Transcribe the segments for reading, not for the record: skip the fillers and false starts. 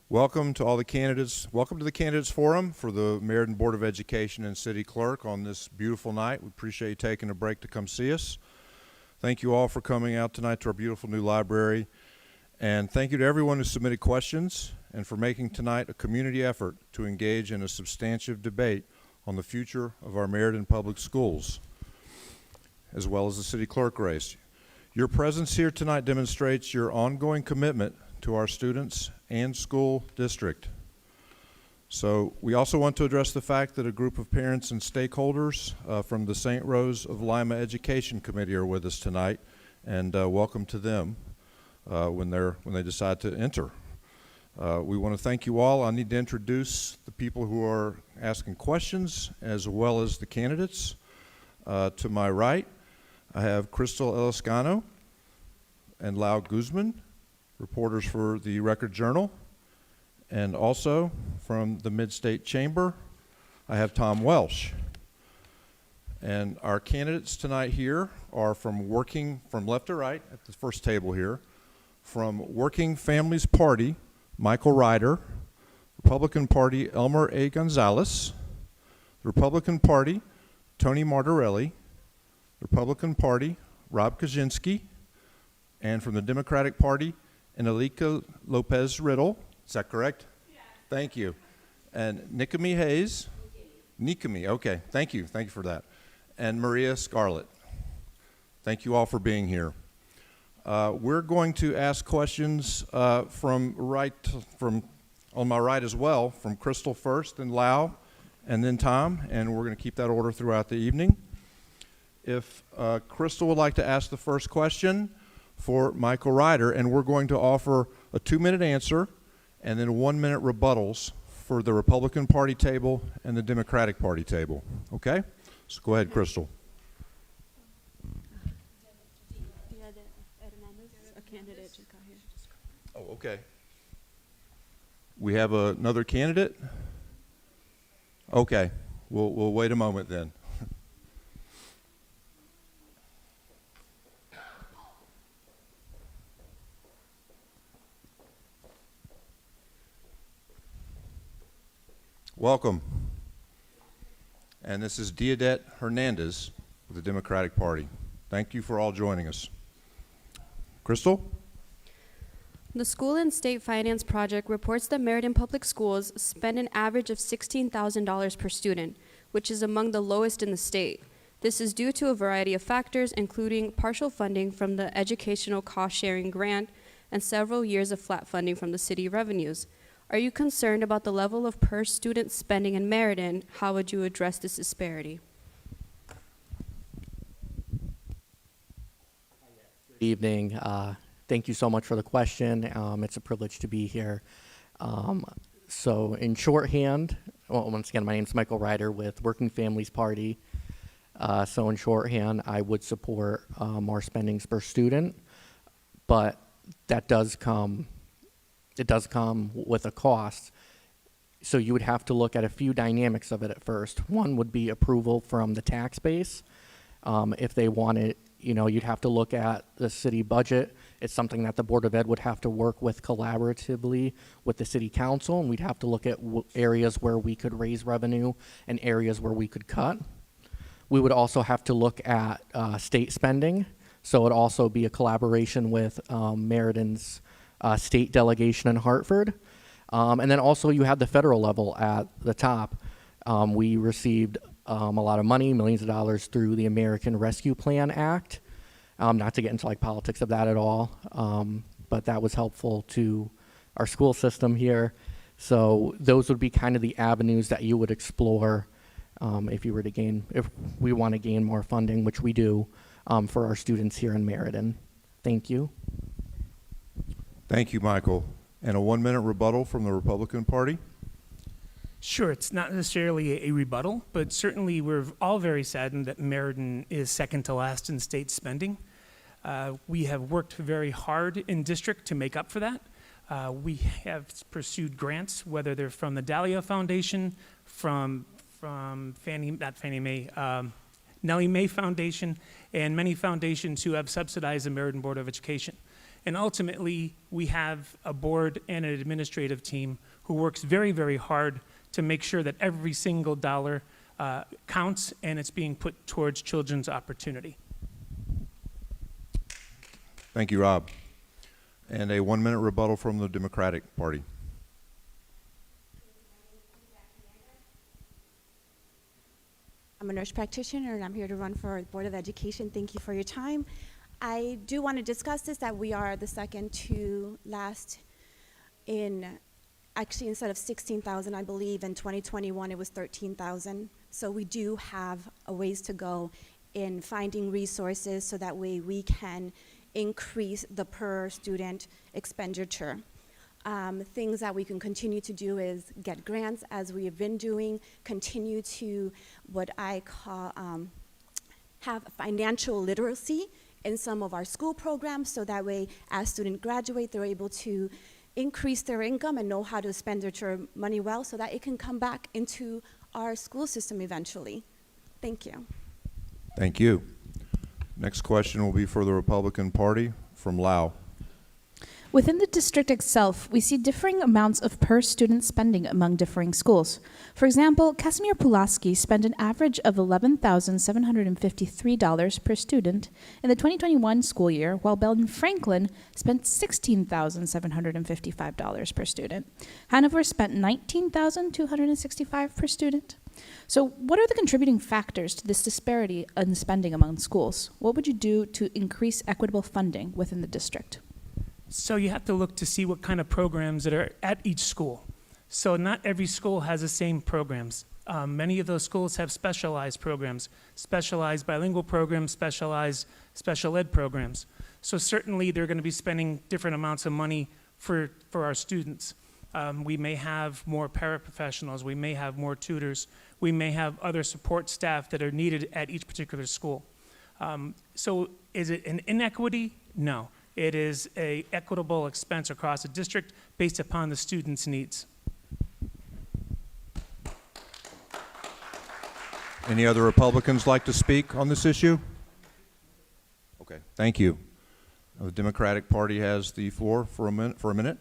Welcome to all the candidates. Welcome to the Candidates Forum for the Meriden Board of Education and City Clerk on this beautiful night. We appreciate you taking a break to come see us. Thank you all for coming out tonight to our beautiful new library. And thank you to everyone who submitted questions and for making tonight a community effort to engage in a substantive debate on the future of our Meriden public schools, as well as the city clerk race. Your presence here tonight demonstrates your ongoing commitment to our students and school district. So we also want to address the fact that a group of parents and stakeholders from the St. Rose of Lima Education Committee are with us tonight, and welcome to them when they decide to enter. We want to thank you all. I need to introduce the people who are asking questions as well as the candidates. To my right, I have Crystal Eliscano and Lau Guzman, reporters for the Record Journal, and also from the Midstate Chamber, I have Tom Welsh. And our candidates tonight here are from left to right at the first table here, from Working Families Party, Michael Ryder, Republican Party, Elmer A. Gonzalez, Republican Party, Tony Martorelli, Republican Party, Rob Kaczynski, and from the Democratic Party, Enrique Lopez Riddle. Is that correct? Yes. Thank you. And Nikami Hayes. Nikami, okay. Thank you for that. And Maria Scarlett. Thank you all for being here. We're going to ask questions from on my right as well, from Crystal first, and Lau, and then Tom, and we're going to keep that order throughout the evening. If Crystal would like to ask the first question for Michael Ryder, and we're going to offer a 2-minute answer and then 1-minute rebuttals for the Republican Party table and the Democratic Party table. Okay? So go ahead, Crystal. Oh, okay. We have another candidate? Okay. We'll wait a moment then. Welcome. And this is Diadet Hernandez with the Democratic Party. Thank you for all joining us. Crystal? The School and State Finance Project reports that Meriden Public Schools spend an average of $16,000 per student, which is among the lowest in the state. This is due to a variety of factors, including partial funding from the Educational Cost-Sharing Grant and several years of flat funding from the city revenues. Are you concerned about the level of per-student spending in Meriden? How would you address this disparity? Good evening. Thank you so much for the question. It's a privilege to be here. So in shorthand, well, once again, my name is Michael Ryder with Working Families Party. So in shorthand, I would support more spendings per student, but that does come with a cost. So you would have to look at a few dynamics of it at first. One would be approval from the tax base. If they wanted, you'd have to look at the city budget. It's something that the Board of Ed would have to work with collaboratively with the city council, and we'd have to look at areas where we could raise revenue and areas where we could cut. We would also have to look at state spending. So it would also be a collaboration with Meriden's state delegation in Hartford. And then also you have the federal level at the top. We received a lot of money, millions of dollars through the American Rescue Plan Act. Not to get into politics of that at all, but that was helpful to our school system here. So those would be kind of the avenues that you would explore if we want to gain more funding, which we do, for our students here in Meriden. Thank you. Thank you, Michael. And a 1-minute rebuttal from the Republican Party? Sure, it's not necessarily a rebuttal, but certainly we're all very saddened that Meriden is second to last in state spending. We have worked very hard in district to make up for that. We have pursued grants, whether they're from the Dahlia Foundation, from Nellie Mae Foundation, and many foundations who have subsidized the Meriden Board of Education. And ultimately, we have a board and an administrative team who works very, very hard to make sure that every single dollar counts and it's being put towards children's opportunity. Thank you, Rob. And a 1-minute rebuttal from the Democratic Party. I'm a nurse practitioner and I'm here to run for Board of Education. Thank you for your time. I do want to discuss this, that we are the second to last in, actually instead of 16,000, I believe in 2021 it was 13,000. So we do have a ways to go in finding resources so that way we can increase the per student expenditure. Things that we can continue to do is get grants as we have been doing, continue to what I call have financial literacy in some of our school programs so that way as students graduate they're able to increase their income and know how to spend their money well so that it can come back into our school system eventually. Thank you. Thank you. Next question will be for the Republican Party from Lau. Within the district itself, we see differing amounts of per-student spending among differing schools. For example, Casimir Pulaski spent an average of $11,753 per student in the 2021 school year, while Ben Franklin spent $16,755 per student. Hanover spent $19,265 per student. So what are the contributing factors to this disparity in spending among schools? What would you do to increase equitable funding within the district? So you have to look to see what kind of programs that are at each school. So not every school has the same programs. Many of those schools have specialized programs, specialized bilingual programs, specialized special ed programs. So certainly they're going to be spending different amounts of money for our students. We may have more paraprofessionals, we may have more tutors, we may have other support staff that are needed at each particular school. So is it an inequity? No. It is an equitable expense across the district based upon the students' needs. Any other Republicans like to speak on this issue? Okay, thank you. The Democratic Party has the floor for a minute.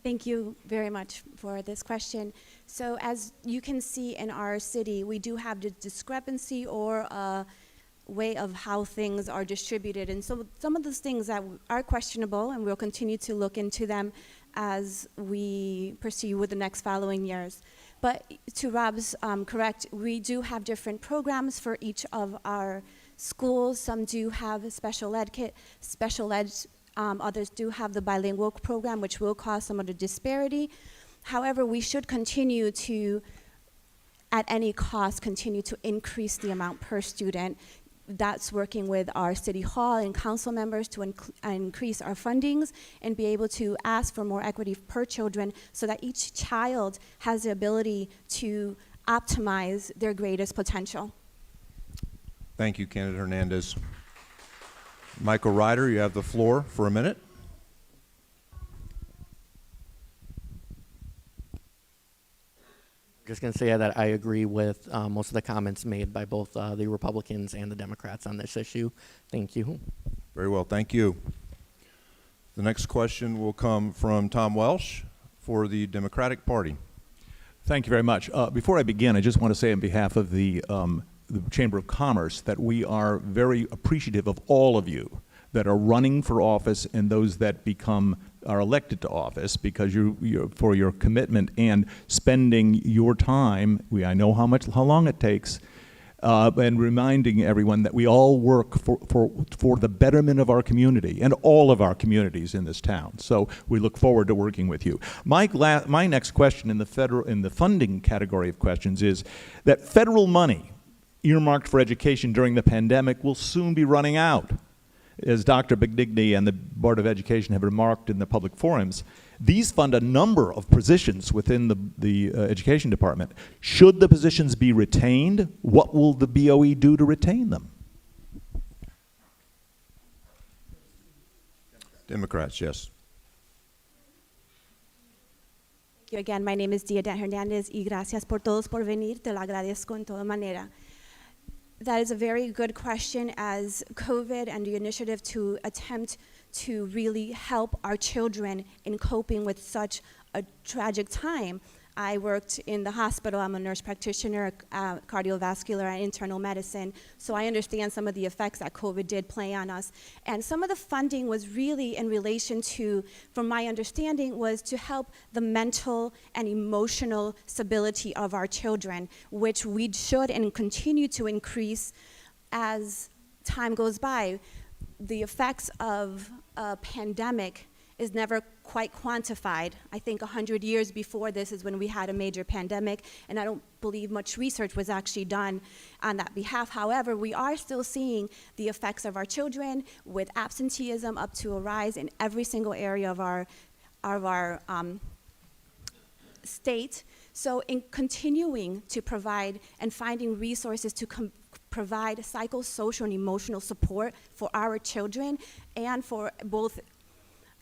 Thank you very much for this question. So as you can see in our city, we do have the discrepancy or a way of how things are distributed. And so some of those things that are questionable, and we'll continue to look into them as we pursue with the next following years. But to Rob's correct, we do have different programs for each of our schools. Some do have special ed kit, others do have the bilingual program, which will cause some of the disparity. However, we should continue to, at any cost, continue to increase the amount per student. That's working with our city hall and council members to increase our fundings and be able to ask for more equity per children so that each child has the ability to optimize their greatest potential. Thank you, candidate Hernandez. Michael Ryder, you have the floor for a minute. Just going to say that I agree with most of the comments made by both the Republicans and the Democrats on this issue. Thank you. Very well, thank you. The next question will come from Tom Welsh for the Democratic Party. Thank you very much. Before I begin, I just want to say on behalf of the Chamber of Commerce that we are very appreciative of all of you that are running for office and those that are elected to office, because for your commitment and spending your time. I know how long it takes, and reminding everyone that we all work for the betterment of our community and all of our communities in this town. So we look forward to working with you. My next question in the funding category of questions is that federal money earmarked for education during the pandemic will soon be running out. As Dr. Benigni and the Board of Education have remarked in the public forums, these fund a number of positions within the Education Department. Should the positions be retained, what will the BOE do to retain them? Democrats, yes. Thank you again. My name is Diadet Hernandez y gracias por todos por venir. Te lo agradezco en toda manera. That is a very good question, as COVID and the initiative to attempt to really help our children in coping with such a tragic time. I worked in the hospital. I'm a nurse practitioner, cardiovascular and internal medicine, so I understand some of the effects that COVID did play on us. And some of the funding was really in relation to, from my understanding, was to help the mental and emotional stability of our children, which we should and continue to increase as time goes by. The effects of a pandemic is never quite quantified. I think 100 years before this is when we had a major pandemic, and I don't believe much research was actually done on that behalf. However, we are still seeing the effects of our children with absenteeism up to a rise in every single area of our state. So in continuing to provide and finding resources to provide psychosocial and emotional support for our children and for both,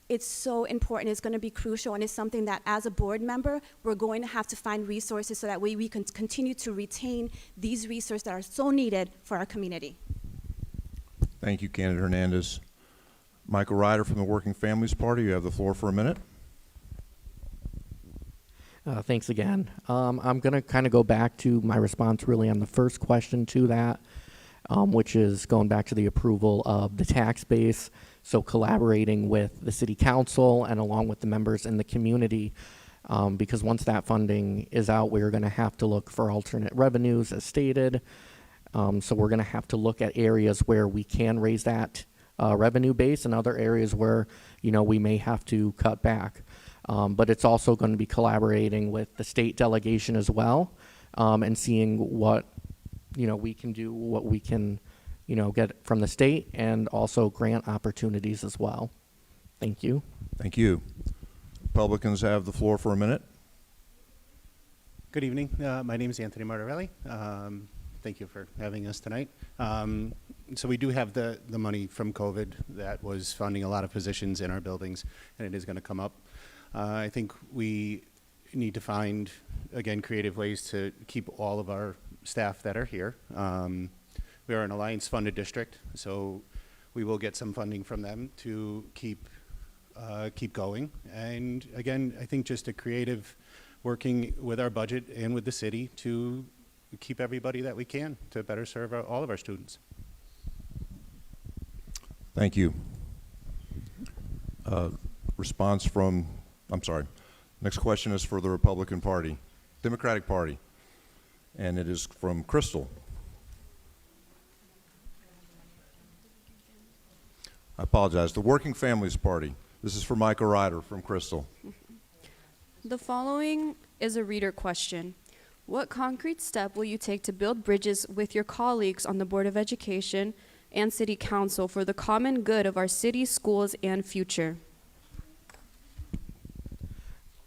it's so important, it's going to be crucial, and it's something that as a board member, we're going to have to find resources so that way we can continue to retain these resources that are so needed for our community. Thank you, Candidate Hernandez. Michael Ryder from the Working Families Party, you have the floor for a minute. Thanks again. I'm going to kind of go back to my response really on the first question to that, which is going back to the approval of the tax base. So collaborating with the city council and along with the members in the community, because once that funding is out, we're going to have to look for alternate revenues as stated. So we're going to have to look at areas where we can raise that revenue base and other areas where, you know, we may have to cut back. But it's also going to be collaborating with the state delegation as well, and seeing what, you know, we can do, what we can, you know, get from the state, and also grant opportunities as well. Thank you. Thank you. Republicans have the floor for a minute. Good evening. My name is Anthony Martorelli. Thank you for having us tonight. So we do have the money from COVID that was funding a lot of positions in our buildings, and it is going to come up. I think we need to find, again, creative ways to keep all of our staff that are here. We are an Alliance-funded district, so we will get some funding from them to keep going. And again, I think just a creative working with our budget and with the city to keep everybody that we can to better serve all of our students. Thank you. Response from, I'm sorry, next question is for the Republican Party, Democratic Party, and it is from Crystal. I apologize, the Working Families Party. This is for Michael Ryder from Crystal. The following is a reader question. What concrete step will you take to build bridges with your colleagues on the Board of Education and City Council for the common good of our city, schools, and future?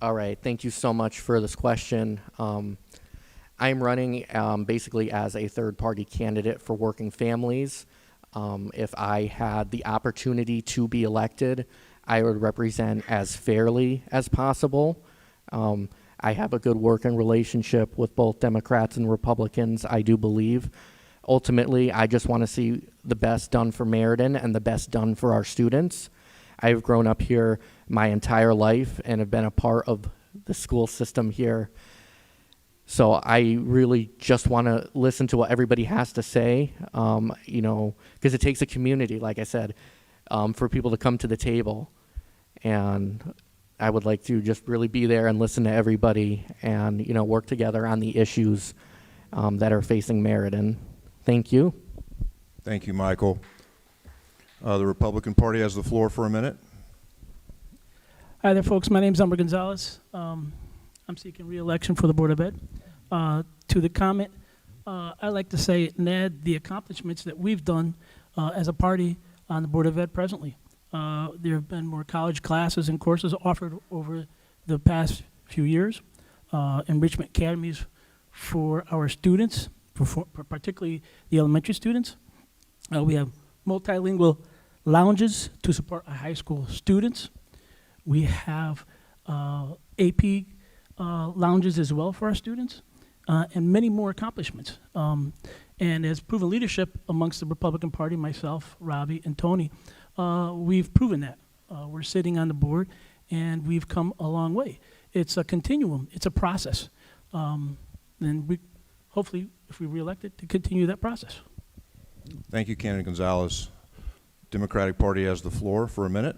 All right, thank you so much for this question. I'm running basically as a third-party candidate for Working Families. If I had the opportunity to be elected, I would represent as fairly as possible. I have a good working relationship with both Democrats and Republicans, I do believe. Ultimately, I just want to see the best done for Meriden and the best done for our students. I've grown up here my entire life and have been a part of the school system here. So I really just want to listen to what everybody has to say, you know, because it takes a community, like I said, for people to come to the table. And I would like to just really be there and listen to everybody and, you know, work together on the issues that are facing Meriden. Thank you. Thank you, Michael. The Republican Party has the floor for a minute. Hi there, folks. My name's Umber Gonzalez. I'm seeking re-election for the Board of Ed. To the comment, I'd like to say, Ned, the accomplishments that we've done as a party on the Board of Ed presently. There have been more college classes and courses offered over the past few years, enrichment academies for our students, for particularly the elementary students. We have multilingual lounges to support our high school students. We have AP lounges as well for our students, and many more accomplishments. And as proven leadership amongst the Republican Party, myself, Robbie, and Tony, we've proven that. We're sitting on the board, and we've come a long way. It's a continuum. It's a process. And we, hopefully, if we re-elected, to continue that process. Thank you, candidate Gonzalez. Democratic Party has the floor for a minute.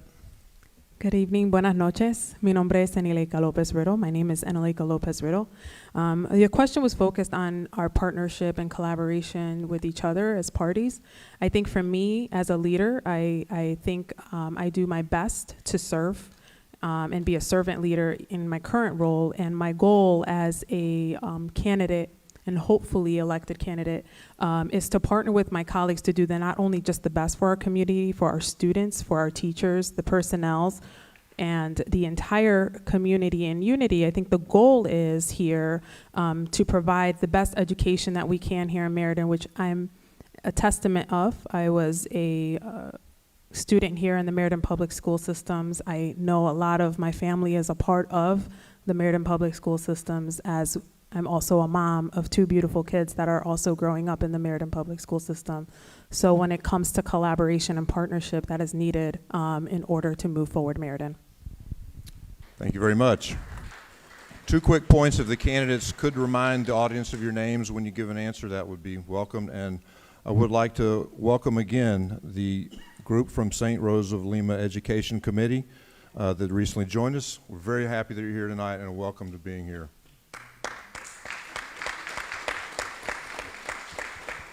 Good evening, buenas noches. Mi nombre es Eneleika Lopez Riddle. My name is Eneleika Lopez Riddle. Your question was focused on our partnership and collaboration with each other as parties. I think for me, as a leader, I think I do my best to serve and be a servant leader in my current role. And my goal as a candidate and hopefully elected candidate is to partner with my colleagues to do not only just the best for our community, for our students, for our teachers, the personnel, and the entire community in unity. I think the goal is here to provide the best education that we can here in Meriden, which I'm a testament of. I was a student here in the Meriden Public School Systems. I know a lot of my family is a part of the Meriden Public School Systems, as I'm also a mom of two beautiful kids that are also growing up in the Meriden Public School System. So when it comes to collaboration and partnership, that is needed in order to move forward Meriden. Thank you very much. 2 quick points. If the candidates could remind the audience of your names when you give an answer, that would be welcome. And I would like to welcome again the group from St. Rose of Lima Education Committee that recently joined us. We're very happy that you're here tonight, and welcome to being here.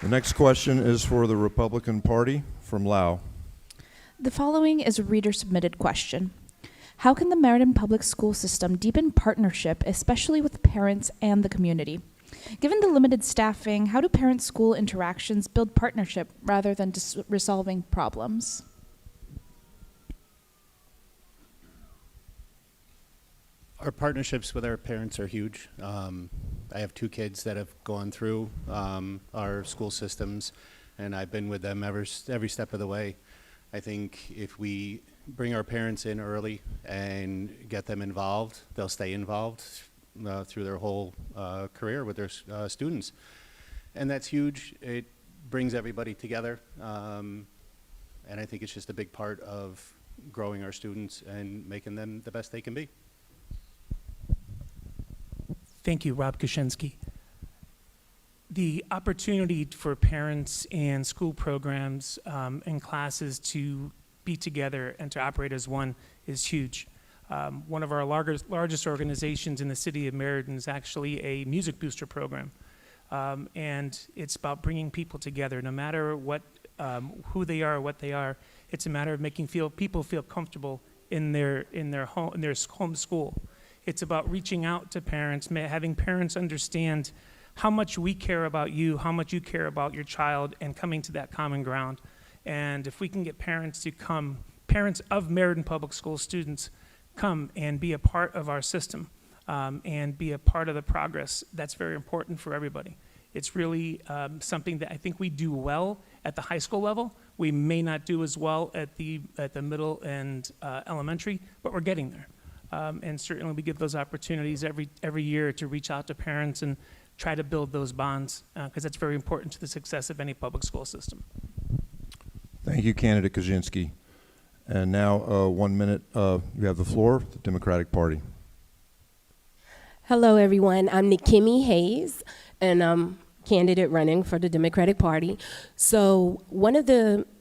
The next question is for the Republican Party from Lao. The following is a reader-submitted question. How can the Meriden Public School System deepen partnership, especially with parents and the community? Given the limited staffing, how do parent-school interactions build partnership rather than just resolving problems? Our partnerships with our parents are huge. I have 2 kids that have gone through our school systems, and I've been with them every step of the way. I think if we bring our parents in early and get them involved, they'll stay involved through their whole career with their students. And that's huge. It brings everybody together, and I think it's just a big part of growing our students and making them the best they can be. Thank you, Rob Kushensky. The opportunity for parents and school programs and classes to be together and to operate as one is huge. One of our largest organizations in the city of Meriden is actually a music booster program. And it's about bringing people together, no matter what, who they are, what they are. It's a matter of making people feel comfortable in their home school. It's about reaching out to parents, having parents understand how much we care about you, how much you care about your child, and coming to that common ground. And if we can get parents to come, parents of Meriden Public School students, come and be a part of our system and be a part of the progress, that's very important for everybody. It's really something that I think we do well at the high school level. We may not do as well at the middle and elementary, but we're getting there. And certainly we give those opportunities every year to reach out to parents and try to build those bonds, because that's very important to the success of any public school system. Thank you, candidate Kaczynski. And now 1 minute, you have the floor, the Democratic Party. Hello, everyone. I'm Nikimi Hayes, and I'm candidate running for the Democratic Party. So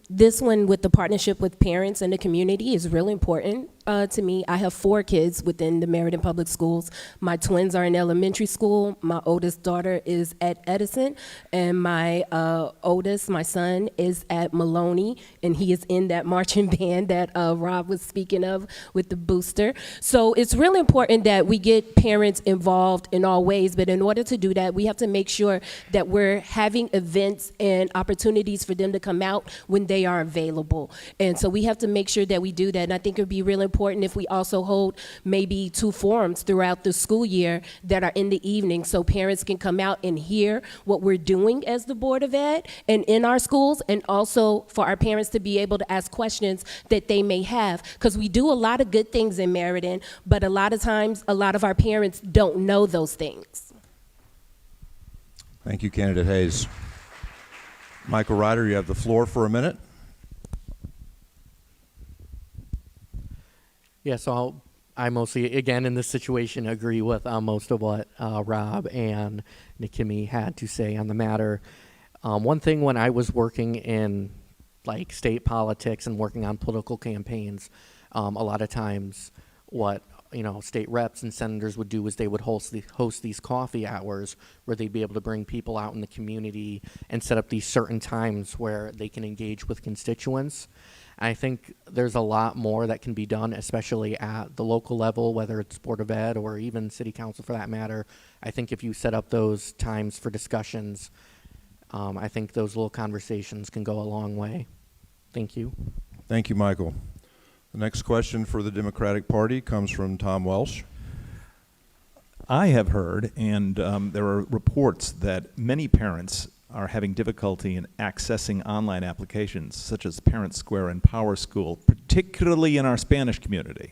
this one with the partnership with parents and the community is really important to me. I have 4 kids within the Meriden Public Schools. My twins are in elementary school. My oldest daughter is at Edison, and my my son, is at Maloney, and he is in that marching band that Rob was speaking of with the booster. So it's really important that we get parents involved in all ways, but in order to do that, we have to make sure that we're having events and opportunities for them to come out when they are available. And so we have to make sure that we do that, and I think it would be really important if we also hold maybe 2 forums throughout the school year that are in the evening, so parents can come out and hear what we're doing as the Board of Ed and in our schools, and also for our parents to be able to ask questions that they may have, because we do a lot of good things in Meriden, but a lot of times a lot of our parents don't know those things. Thank you, candidate Hayes. Michael Ryder, you have the floor for a minute. Yeah, so I mostly, again, in this situation, agree with most of what Rob and Nikimi had to say on the matter. One thing when I was working in like state politics and working on political campaigns, a lot of times what state reps and senators would do is they would host these coffee hours where they'd be able to bring people out in the community and set up these certain times where they can engage with constituents. I think there's a lot more that can be done, especially at the local level, whether it's Board of Ed or even City Council for that matter. I think if you set up those times for discussions, I think those little conversations can go a long way. Thank you. Thank you, Michael. The next question for the Democratic Party comes from Tom Welsh. I have heard, and there are reports that many parents are having difficulty in accessing online applications such as Parent Square and Power School, particularly in our Spanish community,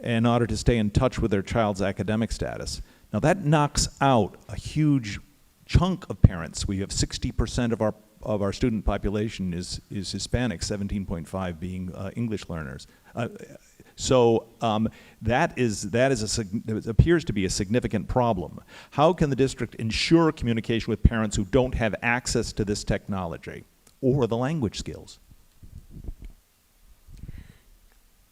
in order to stay in touch with their child's academic status. Now that knocks out a huge chunk of parents. We have 60% of our student population is Hispanic, 17.5 being English learners. So that appears to be a significant problem. How can the district ensure communication with parents who don't have access to this technology or the language skills?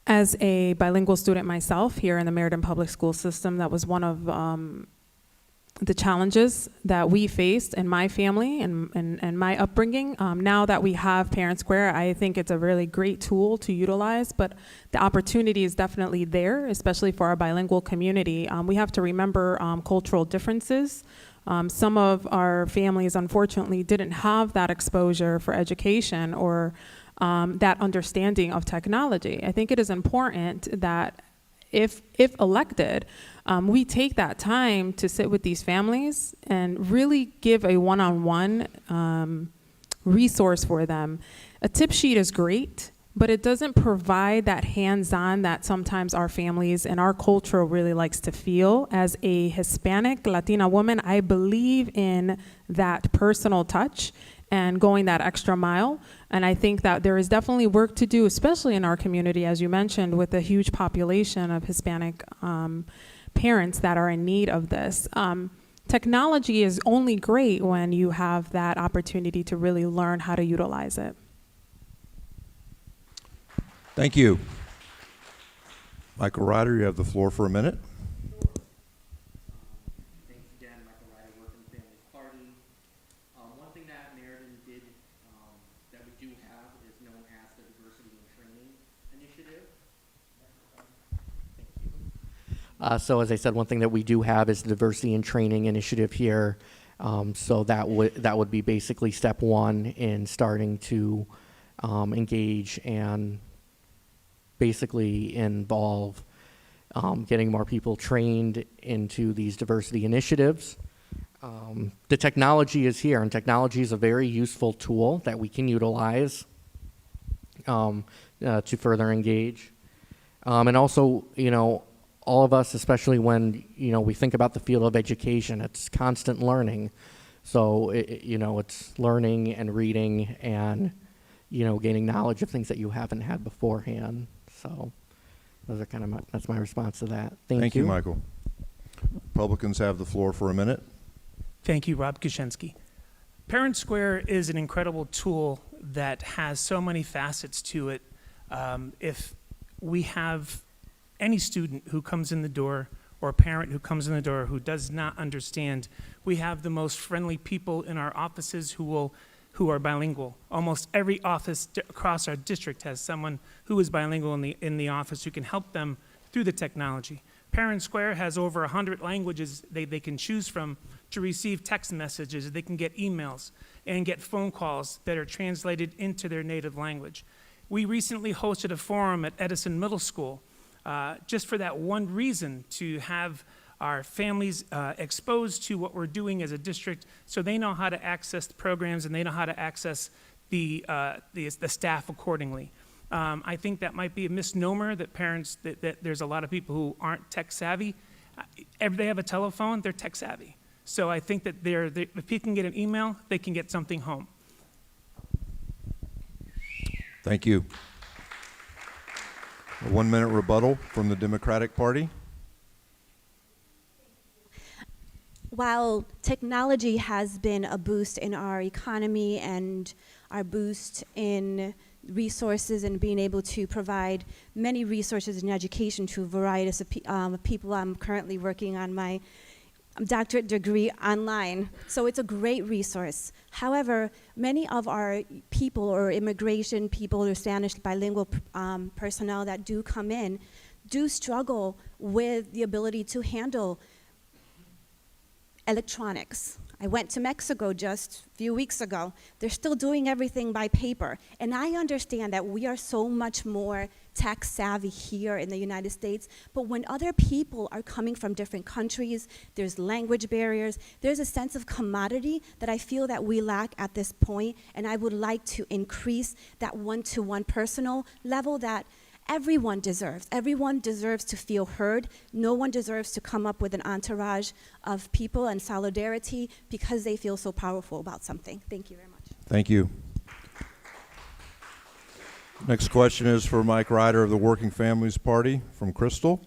As a bilingual student myself here in the Meriden Public School System, that was one of the challenges that we faced in my family and my upbringing. Now that we have Parent Square, I think it's a really great tool to utilize, but the opportunity is definitely there, especially for our bilingual community. We have to remember cultural differences. Some of our families, unfortunately, didn't have that exposure for education or that understanding of technology. I think it is important that if elected, we take that time to sit with these families and really give a one-on-one resource for them. A tip sheet is great, but it doesn't provide that hands-on that sometimes our families and our culture really likes to feel. As a Hispanic Latina woman, I believe in that personal touch and going that extra mile. And I think that there is definitely work to do, especially in our community, as you mentioned, with a huge population of Hispanic parents that are in need of this. Technology is only great when you have that opportunity to really learn how to utilize it. Thank you. Michael Ryder, you have the floor for a minute. Thanks again, Michael Ryder, Working Families Party. One thing that Meriden did that we do have is known as the Diversity and Training Initiative. Thank you. So as I said, one thing that we do have is the Diversity and Training Initiative here. So that would be basically step one in starting to engage and basically involve getting more people trained into these diversity initiatives. The technology is here, and technology is a very useful tool that we can utilize to further engage. And also, all of us, especially when, we think about the field of education, it's constant learning. So, it's learning and reading and, gaining knowledge of things that you haven't had beforehand. So those are that's my response to that. Thank you. Thank you, Michael. Republicans have the floor for a minute. Thank you, Rob Kuczynski. Parent Square is an incredible tool that has so many facets to it. If we have any student who comes in the door or a parent who comes in the door who does not understand, we have the most friendly people in our offices who are bilingual. Almost every office across our district has someone who is bilingual in the office who can help them through the technology. Parent Square has over 100 languages they can choose from to receive text messages. They can get emails and get phone calls that are translated into their native language. We recently hosted a forum at Edison Middle School just for that one reason, to have our families exposed to what we're doing as a district so they know how to access the programs and they know how to access the staff accordingly. I think that might be a misnomer that that there's a lot of people who aren't tech savvy. If they have a telephone, they're tech savvy. So I think that if people can get an email, they can get something home. Thank you. A 1-minute rebuttal from the Democratic Party. While technology has been a boost in our economy and our boost in resources and being able to provide many resources in education to a variety of people, I'm currently working on my doctorate degree online, so it's a great resource. However, many of our people or immigration people or Spanish bilingual personnel that do come in do struggle with the ability to handle electronics. I went to Mexico just a few weeks ago. They're still doing everything by paper. And I understand that we are so much more tech savvy here in the United States, but when other people are coming from different countries, there's language barriers, there's a sense of commodity that I feel that we lack at this point, and I would like to increase that one-to-one personal level that everyone deserves. Everyone deserves to feel heard. No one deserves to come up with an entourage of people and solidarity because they feel so powerful about something. Thank you very much. Thank you. Next question is for Mike Ryder of the Working Families Party from Crystal.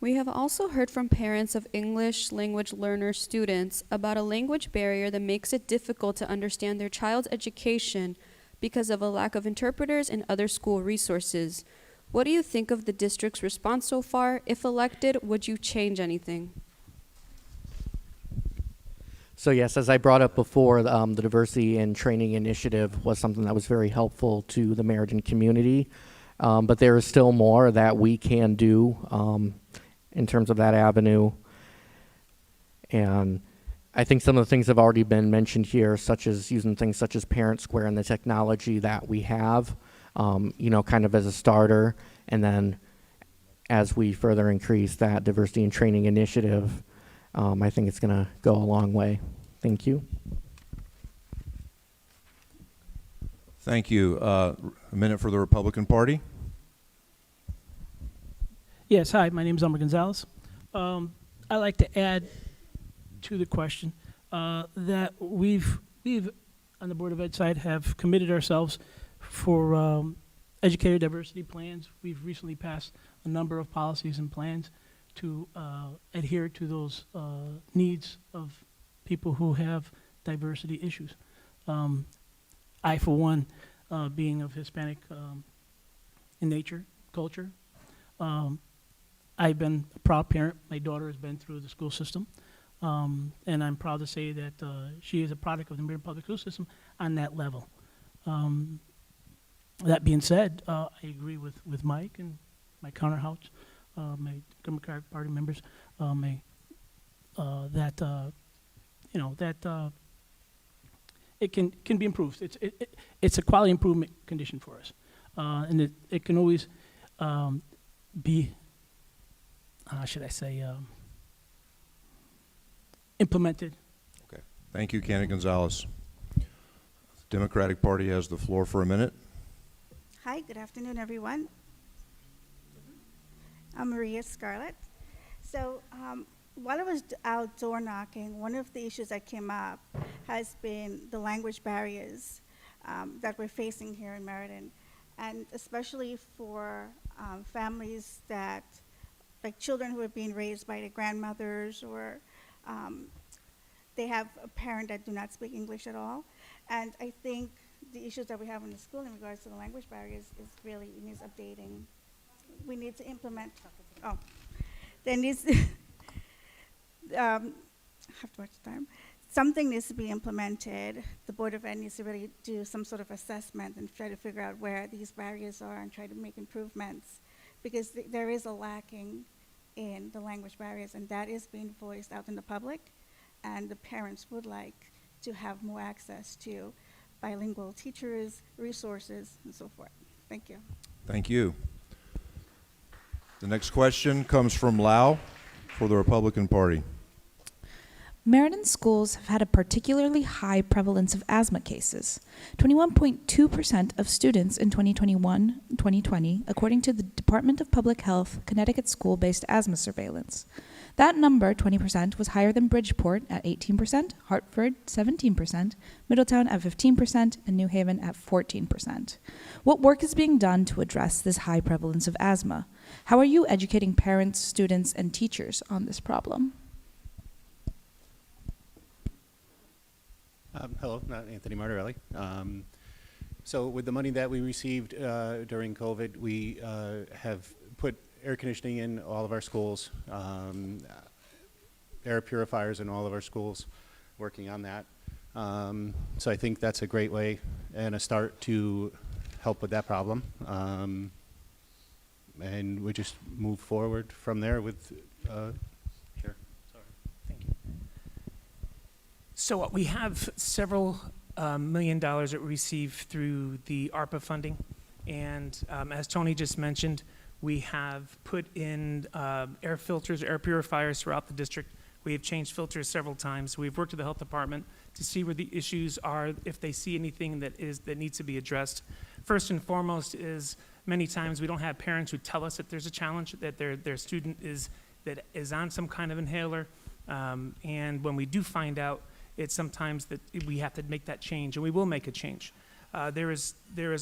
We have also heard from parents of English language learner students about a language barrier that makes it difficult to understand their child's education because of a lack of interpreters and other school resources. What do you think of the district's response so far? If elected, would you change anything? So yes, as I brought up before, the Diversity and Training Initiative was something that was very helpful to the Meriden community, but there is still more that we can do in terms of that avenue. And I think some of the things have already been mentioned here, such as using things such as Parent Square and the technology that we have, kind of as a starter. And then as we further increase that Diversity and Training Initiative, I think it's going to go a long way. Thank you. Thank you. A minute for the Republican Party. Yes, hi, my name is Elmer Gonzalez. I'd like to add to the question that we've on the Board of Ed side have committed ourselves for educator diversity plans. We've recently passed a number of policies and plans to adhere to those needs of people who have diversity issues. I, for one, being of Hispanic in nature, culture, I've been a proud parent. My daughter has been through the school system. And I'm proud to say that she is a product of the Meriden Public School System on that level. That being said, I agree with Mike and my counterparts, my Democratic Party members, that it can be improved. It's a quality improvement condition for us, and it can always be, how should I say, implemented. Okay. Thank you, Candy Gonzalez. Democratic Party has the floor for a minute. Hi, good afternoon, everyone. I'm Maria Scarlett. So while I was out door knocking, one of the issues that came up has been the language barriers that we're facing here in Meriden, and especially for families that, like children who are being raised by their grandmothers, or they have a parent that do not speak English at all. And I think the issues that we have in the school in regards to the language barriers is really needs updating. We need to implement, there needs, I have too much time. Something needs to be implemented. The Board of Ed needs to really do some sort of assessment and try to figure out where these barriers are and try to make improvements, because there is a lacking in the language barriers, and that is being voiced out in the public, and the parents would like to have more access to bilingual teachers, resources, and so forth. Thank you. Thank you. The next question comes from Lau for the Republican Party. Meriden schools have had a particularly high prevalence of asthma cases. 21.2% of students in 2021-2020, according to the Department of Public Health Connecticut School-Based Asthma Surveillance. That number, 20%, was higher than Bridgeport at 18%, Hartford 17%, Middletown at 15%, and New Haven at 14%. What work is being done to address this high prevalence of asthma? How are you educating parents, students, and teachers on this problem? Hello, Anthony Martorelli. So with the money that we received during COVID, we have put air conditioning in all of our schools, air purifiers in all of our schools, working on that. So I think that's a great way and a start to help with that problem. And we just move forward from there with, sure. Thank you. So we have several $1 million that we received through the ARPA funding. And as Tony just mentioned, we have put in air filters, air purifiers throughout the district. We have changed filters several times. We've worked with the health department to see where the issues are, if they see anything that needs to be addressed. First and foremost is many times we don't have parents who tell us that there's a challenge, that their student is on some kind of inhaler. And when we do find out, it's sometimes that we have to make that change, and we will make a change. There is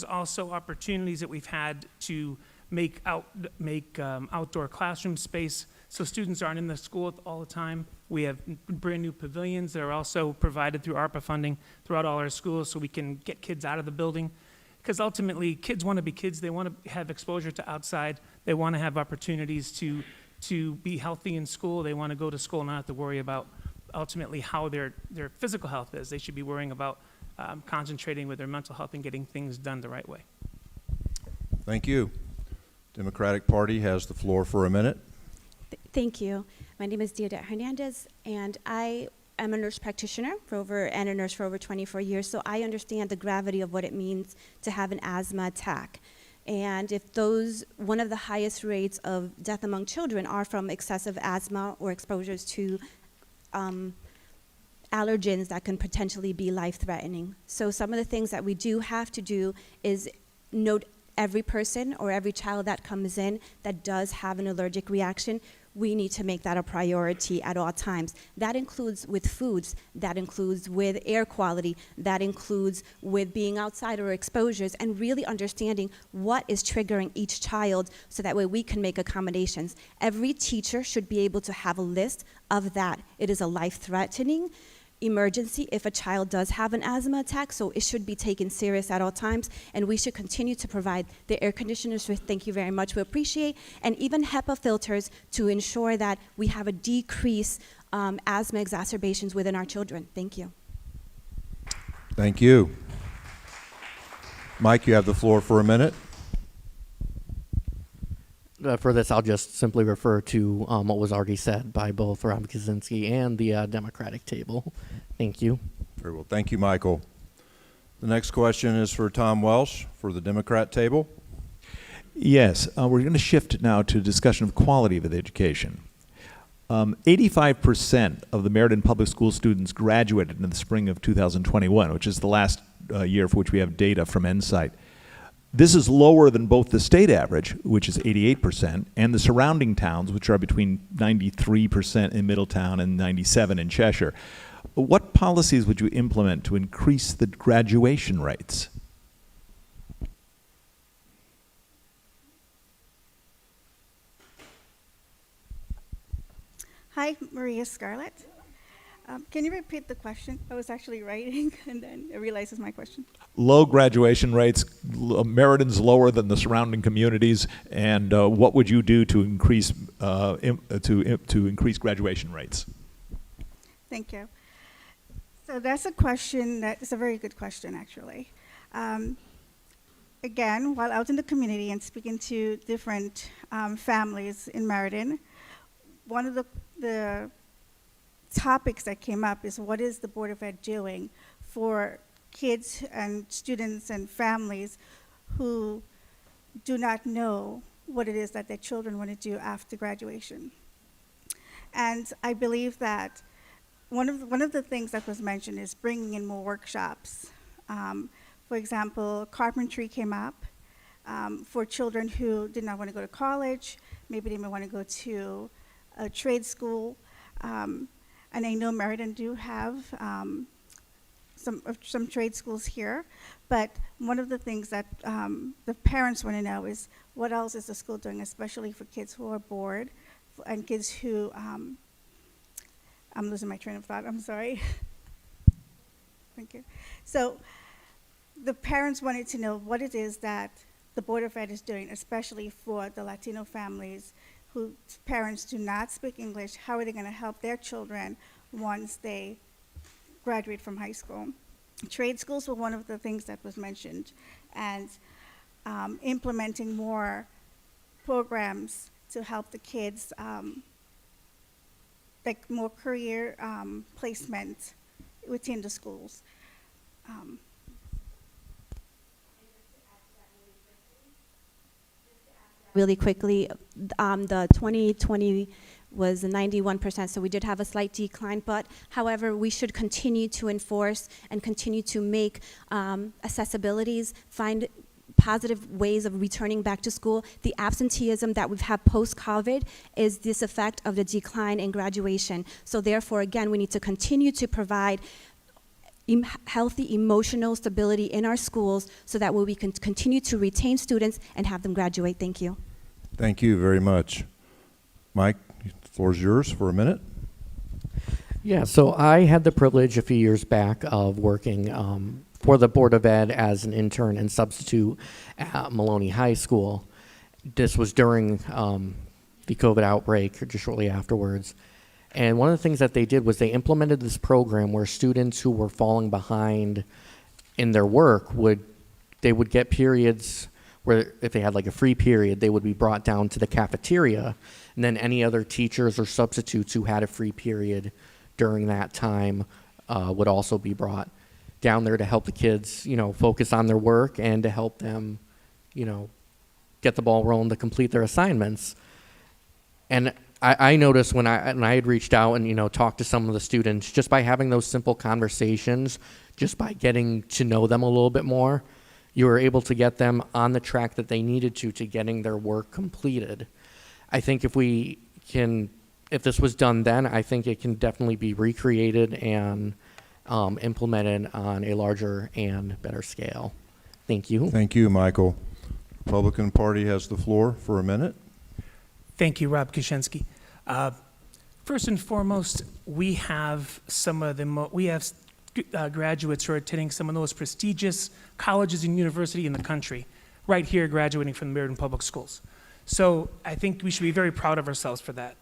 also opportunities that we've had to make outdoor classroom space so students aren't in the school all the time. We have brand new pavilions that are also provided through ARPA funding throughout all our schools so we can get kids out of the building. Because ultimately, kids want to be kids. They want to have exposure to outside. They want to have opportunities to be healthy in school. They want to go to school and not have to worry about ultimately how their physical health is. They should be worrying about concentrating with their mental health and getting things done the right way. Thank you. Democratic Party has the floor for a minute. Thank you. My name is Diodette Hernandez, and I am a nurse practitioner and a nurse for over 24 years, so I understand the gravity of what it means to have an asthma attack. And if one of the highest rates of death among children are from excessive asthma or exposures to allergens that can potentially be life-threatening. So some of the things that we do have to do is note every person or every child that comes in that does have an allergic reaction. We need to make that a priority at all times. That includes with foods, that includes with air quality, that includes with being outside or exposures, and really understanding what is triggering each child so that way we can make accommodations. Every teacher should be able to have a list of that. It is a life-threatening emergency if a child does have an asthma attack, so it should be taken serious at all times, and we should continue to provide the air conditioners, which thank you very much, we appreciate, and even HEPA filters to ensure that we have a decrease asthma exacerbations within our children. Thank you. Thank you. Mike, you have the floor for a minute. For this, I'll just simply refer to what was already said by both Rob Kaczynski and the Democratic table. Thank you. Very well. Thank you, Michael. The next question is for Tom Welsh for the Democrat table. Yes, we're going to shift now to a discussion of quality of education. 85% of the Meriden Public School students graduated in the spring of 2021, which is the last year for which we have data from Insight. This is lower than both the state average, which is 88%, and the surrounding towns, which are between 93% in Middletown and 97% in Cheshire. What policies would you implement to increase the graduation rates? Hi, Maria Scarlett. Can you repeat the question? I was actually writing, and then I realized it's my question. Low graduation rates, Meriden's lower than the surrounding communities, and what would you do to increase increase graduation rates? Thank you. So that's a question it's a very good question, actually. Again, while out in the community and speaking to different families in Meriden, one of the topics that came up is what is the Board of Ed doing for kids and students and families who do not know what it is that their children want to do after graduation. And I believe that one of the things that was mentioned is bringing in more workshops. For example, carpentry came up for children who did not want to go to college. Maybe they may want to go to a trade school, and I know Meriden do have some trade schools here, but one of the things that the parents want to know is what else is the school doing, especially for kids who are bored and kids who, I'm losing my train of thought, I'm sorry. Thank you. So the parents wanted to know what it is that the Board of Ed is doing, especially for the Latino families whose parents do not speak English. How are they going to help their children once they graduate from high school? Trade schools were one of the things that was mentioned, and implementing more programs to help the kids, like more career placement within the schools. Really quickly, the 2020 was 91%, so we did have a slight decline, but however, we should continue to enforce and continue to make accessibilities, find positive ways of returning back to school. The absenteeism that we've had post-COVID is this effect of the decline in graduation. So therefore, again, we need to continue to provide healthy emotional stability in our schools so that we can continue to retain students and have them graduate. Thank you. Thank you very much. Mike, the floor is yours for a minute. Yeah, so I had the privilege a few years back of working for the Board of Ed as an intern and substitute at Maloney High School. This was during the COVID outbreak, or just shortly afterwards. And one of the things that they did was they implemented this program where students who were falling behind in their work would get periods where if they had like a free period, they would be brought down to the cafeteria, and then any other teachers or substitutes who had a free period during that time would also be brought down there to help the kids, focus on their work and to help them, get the ball rolling to complete their assignments. And I noticed when I had reached out and, talked to some of the students, just by having those simple conversations, just by getting to know them a little bit more, you were able to get them on the track that they needed to getting their work completed. I think if this was done then, I think it can definitely be recreated and implemented on a larger and better scale. Thank you. Thank you, Michael. Republican Party has the floor for a minute. Thank you, Rob Kuczynski. First and foremost, we have graduates who are attending some of the most prestigious colleges and universities in the country, right here graduating from the Meriden Public Schools. So I think we should be very proud of ourselves for that.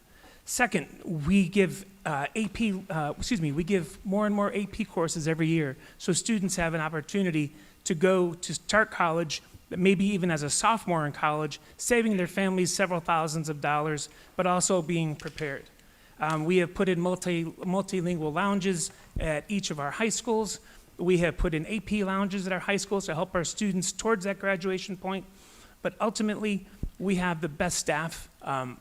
Second, we give we give more and more AP courses every year, so students have an opportunity to go to start college, maybe even as a sophomore in college, saving their families several thousands of dollars, but also being prepared. We have put in multilingual lounges at each of our high schools. We have put in AP lounges at our high schools to help our students towards that graduation point. But ultimately, we have the best staff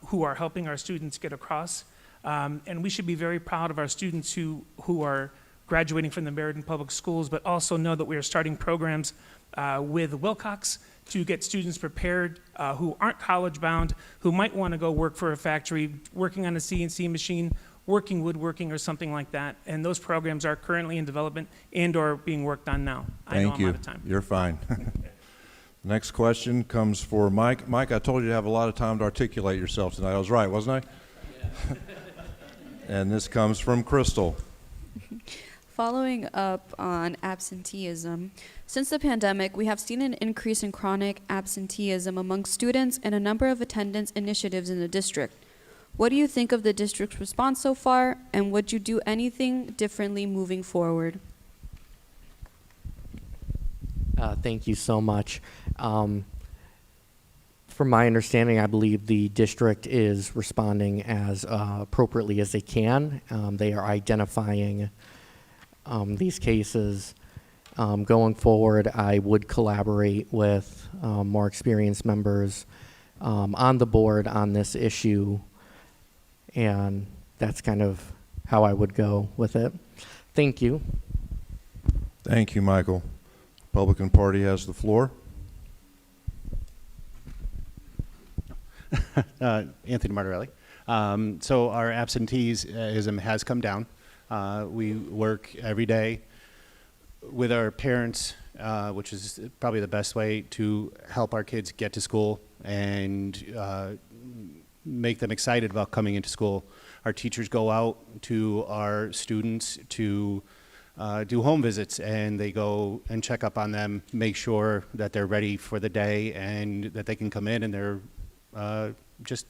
who are helping our students get across. And we should be very proud of our students who are graduating from the Meriden Public Schools, but also know that we are starting programs with Wilcox to get students prepared who aren't college bound, who might want to go work for a factory, working on a CNC machine, working woodworking or something like that. And those programs are currently in development and or being worked on now. I know I'm out of time. You're fine. Next question comes for Mike. Mike, I told you to have a lot of time to articulate yourself tonight. I was right, wasn't I? Yeah. And this comes from Crystal. Following up on absenteeism, since the pandemic, we have seen an increase in chronic absenteeism among students and a number of attendance initiatives in the district. What do you think of the district's response so far, and would you do anything differently moving forward? Thank you so much. From my understanding, I believe the district is responding as appropriately as they can. They are identifying these cases. Going forward, I would collaborate with more experienced members on the board on this issue, and that's kind of how I would go with it. Thank you. Thank you, Michael. Republican Party has the floor. Anthony Martorelli. So our absenteeism has come down. We work every day with our parents, which is probably the best way to help our kids get to school and make them excited about coming into school. Our teachers go out to our students to do home visits, and they go and check up on them, make sure that they're ready for the day and that they can come in, and they're just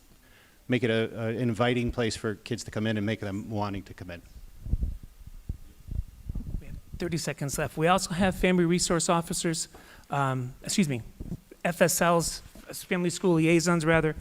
make it an inviting place for kids to come in and make them wanting to come in. We have 30 seconds left. We also have family resource officers, FSLs, family school liaisons rather,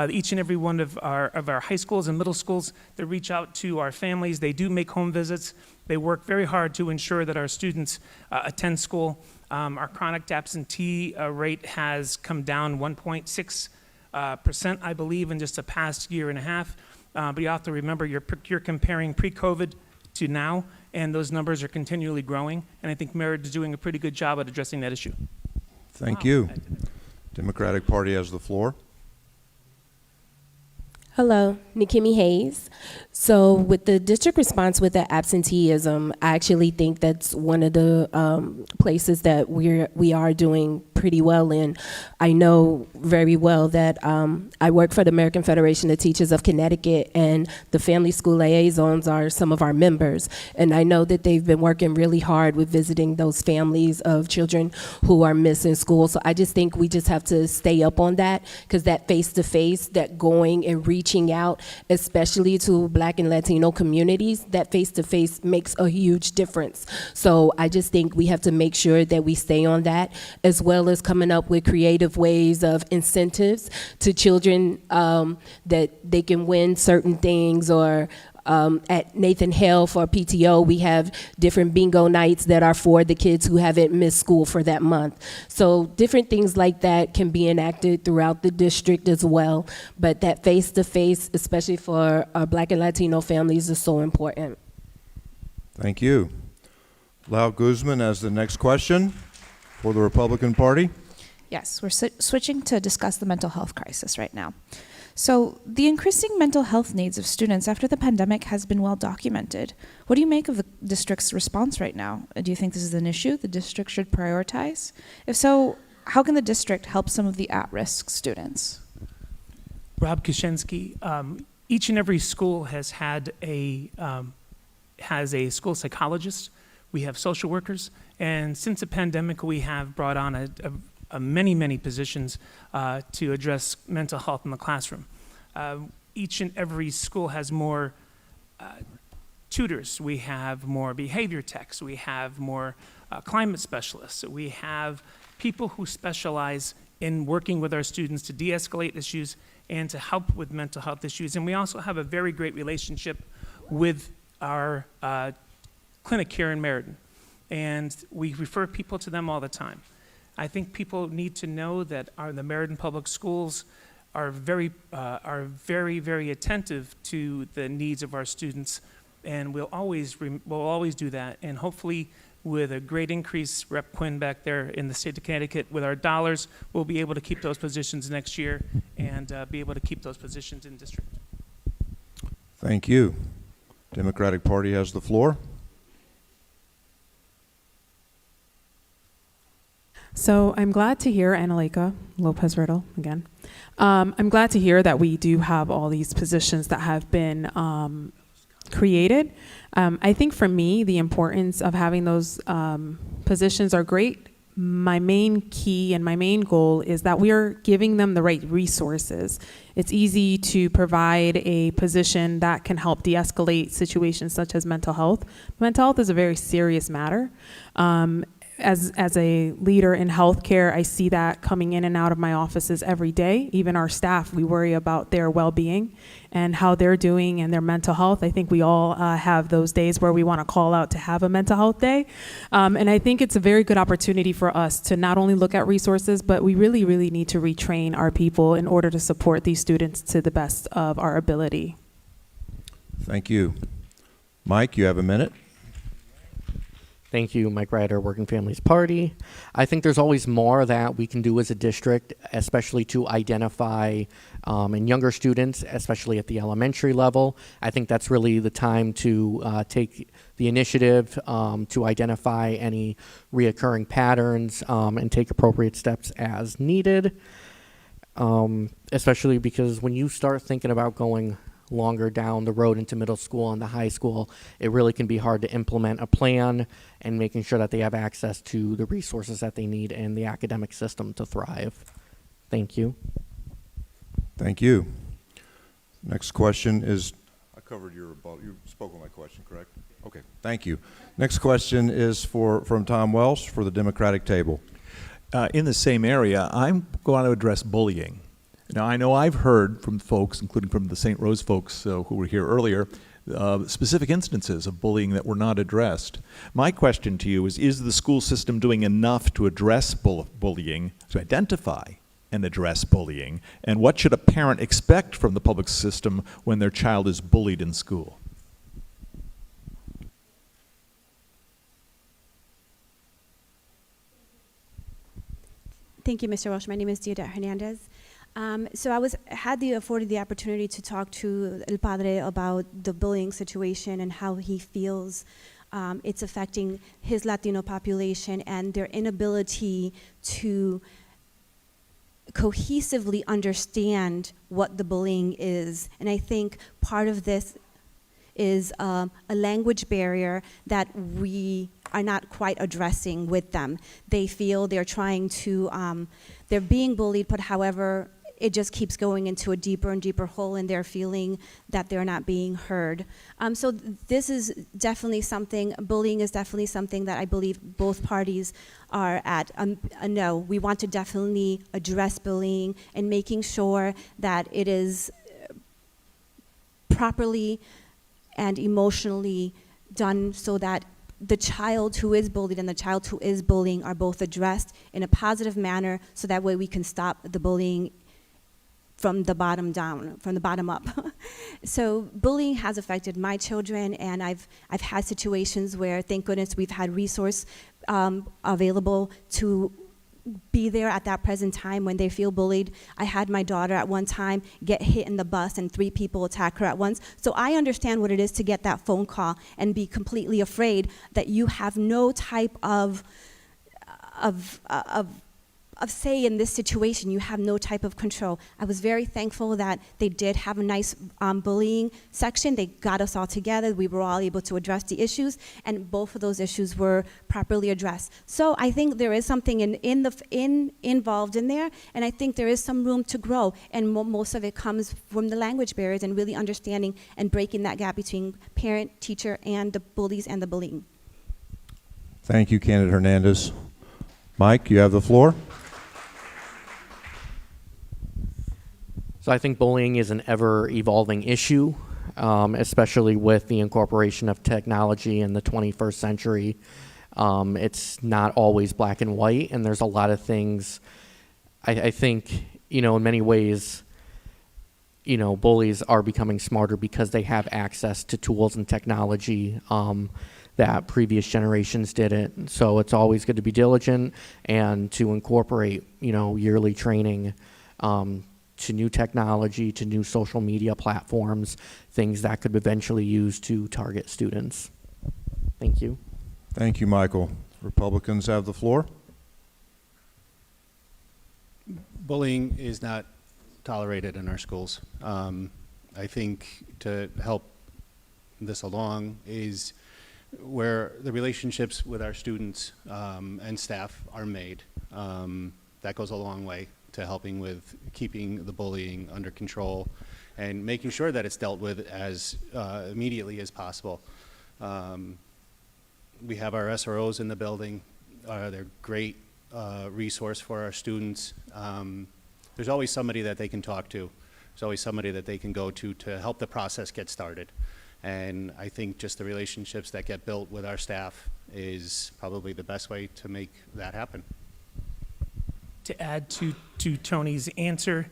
each and every one of our high schools and middle schools that reach out to our families. They do make home visits. They work very hard to ensure that our students attend school. Our chronic absentee rate has come down 1.6%, I believe, in just the past year and a half. But you have to remember you're comparing pre-COVID to now, and those numbers are continually growing. And I think Meriden is doing a pretty good job at addressing that issue. Thank you. Democratic Party has the floor. Hello, Nikimi Hayes. So with the district response with the absenteeism, I actually think that's one of the places that we are doing pretty well in. I know very well that I work for the American Federation of Teachers of Connecticut, and the family school liaisons are some of our members. And I know that they've been working really hard with visiting those families of children who are missing school. So I just think we just have to stay up on that, because that face-to-face, that going and reaching out, especially to Black and Latino communities, that face-to-face makes a huge difference. So I just think we have to make sure that we stay on that, as well as coming up with creative ways of incentives to children that they can win certain things, or at Nathan Hale for PTO, we have different bingo nights that are for the kids who haven't missed school for that month. So different things like that can be enacted throughout the district as well. But that face-to-face, especially for our Black and Latino families, is so important. Thank you. Lau Guzman has the next question for the Republican Party. Yes, we're switching to discuss the mental health crisis right now. So the increasing mental health needs of students after the pandemic has been well documented. What do you make of the district's response right now? Do you think this is an issue the district should prioritize? If so, how can the district help some of the at-risk students? Rob Kushensky, each and every school has had a school psychologist. We have social workers, and since the pandemic, we have brought on many positions to address mental health in the classroom. Each and every school has more tutors. We have more behavior techs. We have more climate specialists. We have people who specialize in working with our students to de-escalate issues and to help with mental health issues. And we also have a very great relationship with our clinic here in Meriden. And we refer people to them all the time. I think people need to know that the Meriden Public Schools are very attentive to the needs of our students, and we'll always do that. And hopefully, with a great increase, Rep. Quinn back there in the state of Connecticut, with our dollars, we'll be able to keep those positions next year and be able to keep those positions in district. Thank you. Democratic Party has the floor. So I'm glad to hear, Annaleka Lopez-Riddle again. I'm glad to hear that we do have all these positions that have been created. I think for me, the importance of having those positions are great. My main key and my main goal is that we are giving them the right resources. It's easy to provide a position that can help de-escalate situations such as mental health. Mental health is a very serious matter. As a leader in healthcare, I see that coming in and out of my offices every day. Even our staff, we worry about their well-being and how they're doing and their mental health. I think we all have those days where we want to call out to have a mental health day. And I think it's a very good opportunity for us to not only look at resources, but we really, really need to retrain our people in order to support these students to the best of our ability. Thank you. Mike, you have a minute. Thank you, Mike Ryder, Working Families Party. I think there's always more that we can do as a district, especially to identify in younger students, especially at the elementary level. I think that's really the time to take the initiative to identify any reoccurring patterns and take appropriate steps as needed, especially because when you start thinking about going longer down the road into middle school and the high school, it really can be hard to implement a plan and making sure that they have access to the resources that they need and the academic system to thrive. Thank you. Thank you. Next question is, I covered your rebuttal. You spoke on my question, correct? Okay, thank you. Next question is from Tom Welsh for the Democratic table. In the same area, I'm going to address bullying. Now, I know I've heard from folks, including from the St. Rose folks who were here earlier, specific instances of bullying that were not addressed. My question to you is the school system doing enough to address bullying, to identify and address bullying? And what should a parent expect from the public system when their child is bullied in school? Thank you, Mr. Welsh. My name is Diodette Hernandez. So I had afforded the opportunity to talk to El Padre about the bullying situation and how he feels it's affecting his Latino population and their inability to cohesively understand what the bullying is. And I think part of this is a language barrier that we are not quite addressing with them. They feel they're trying to, they're being bullied, but however, it just keeps going into a deeper and deeper hole, and they're feeling that they're not being heard. So this is definitely something, bullying is definitely something that I believe both parties are at no. We want to definitely address bullying and making sure that it is properly and emotionally done so that the child who is bullied and the child who is bullying are both addressed in a positive manner, so that way we can stop the bullying from the bottom down, from the bottom up. So bullying has affected my children, and I've had situations where, thank goodness, we've had resource available to be there at that present time when they feel bullied. I had my daughter at one time get hit in the bus and 3 people attack her at once. So I understand what it is to get that phone call and be completely afraid that you have no type of say in this situation. You have no type of control. I was very thankful that they did have a nice bullying section. They got us all together. We were all able to address the issues, and both of those issues were properly addressed. So I think there is something involved in there, and I think there is some room to grow, and most of it comes from the language barriers and really understanding and breaking that gap between parent, teacher, and the bullies and the bullying. Thank you, Candidate Hernandez. Mike, you have the floor. So I think bullying is an ever-evolving issue, especially with the incorporation of technology in the 21st century. It's not always black and white, and there's a lot of things. I think, in many ways, bullies are becoming smarter because they have access to tools and technology that previous generations didn't. So it's always good to be diligent and to incorporate, yearly training to new technology, to new social media platforms, things that could eventually use to target students. Thank you. Thank you, Michael. Republicans have the floor. Bullying is not tolerated in our schools. I think to help this along is where the relationships with our students and staff are made. That goes a long way to helping with keeping the bullying under control and making sure that it's dealt with as immediately as possible. We have our SROs in the building. They're great resource for our students. There's always somebody that they can talk to. There's always somebody that they can go to help the process get started. And I think just the relationships that get built with our staff is probably the best way to make that happen. To add to Tony's answer,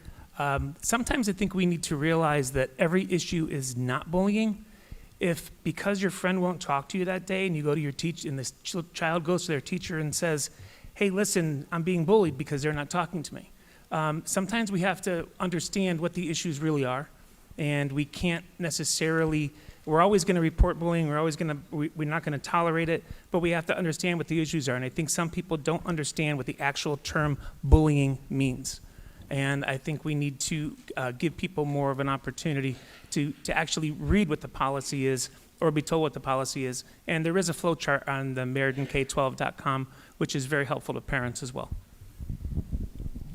sometimes I think we need to realize that every issue is not bullying. If because your friend won't talk to you that day and you go to your teacher and this child goes to their teacher and says, hey, listen, I'm being bullied because they're not talking to me. Sometimes we have to understand what the issues really are, and we can't necessarily, we're always going to report bullying, we're not going to tolerate it, but we have to understand what the issues are. And I think some people don't understand what the actual term bullying means. And I think we need to give people more of an opportunity to actually read what the policy is or be told what the policy is. And there is a flow chart on the MeridenK12.com, which is very helpful to parents as well.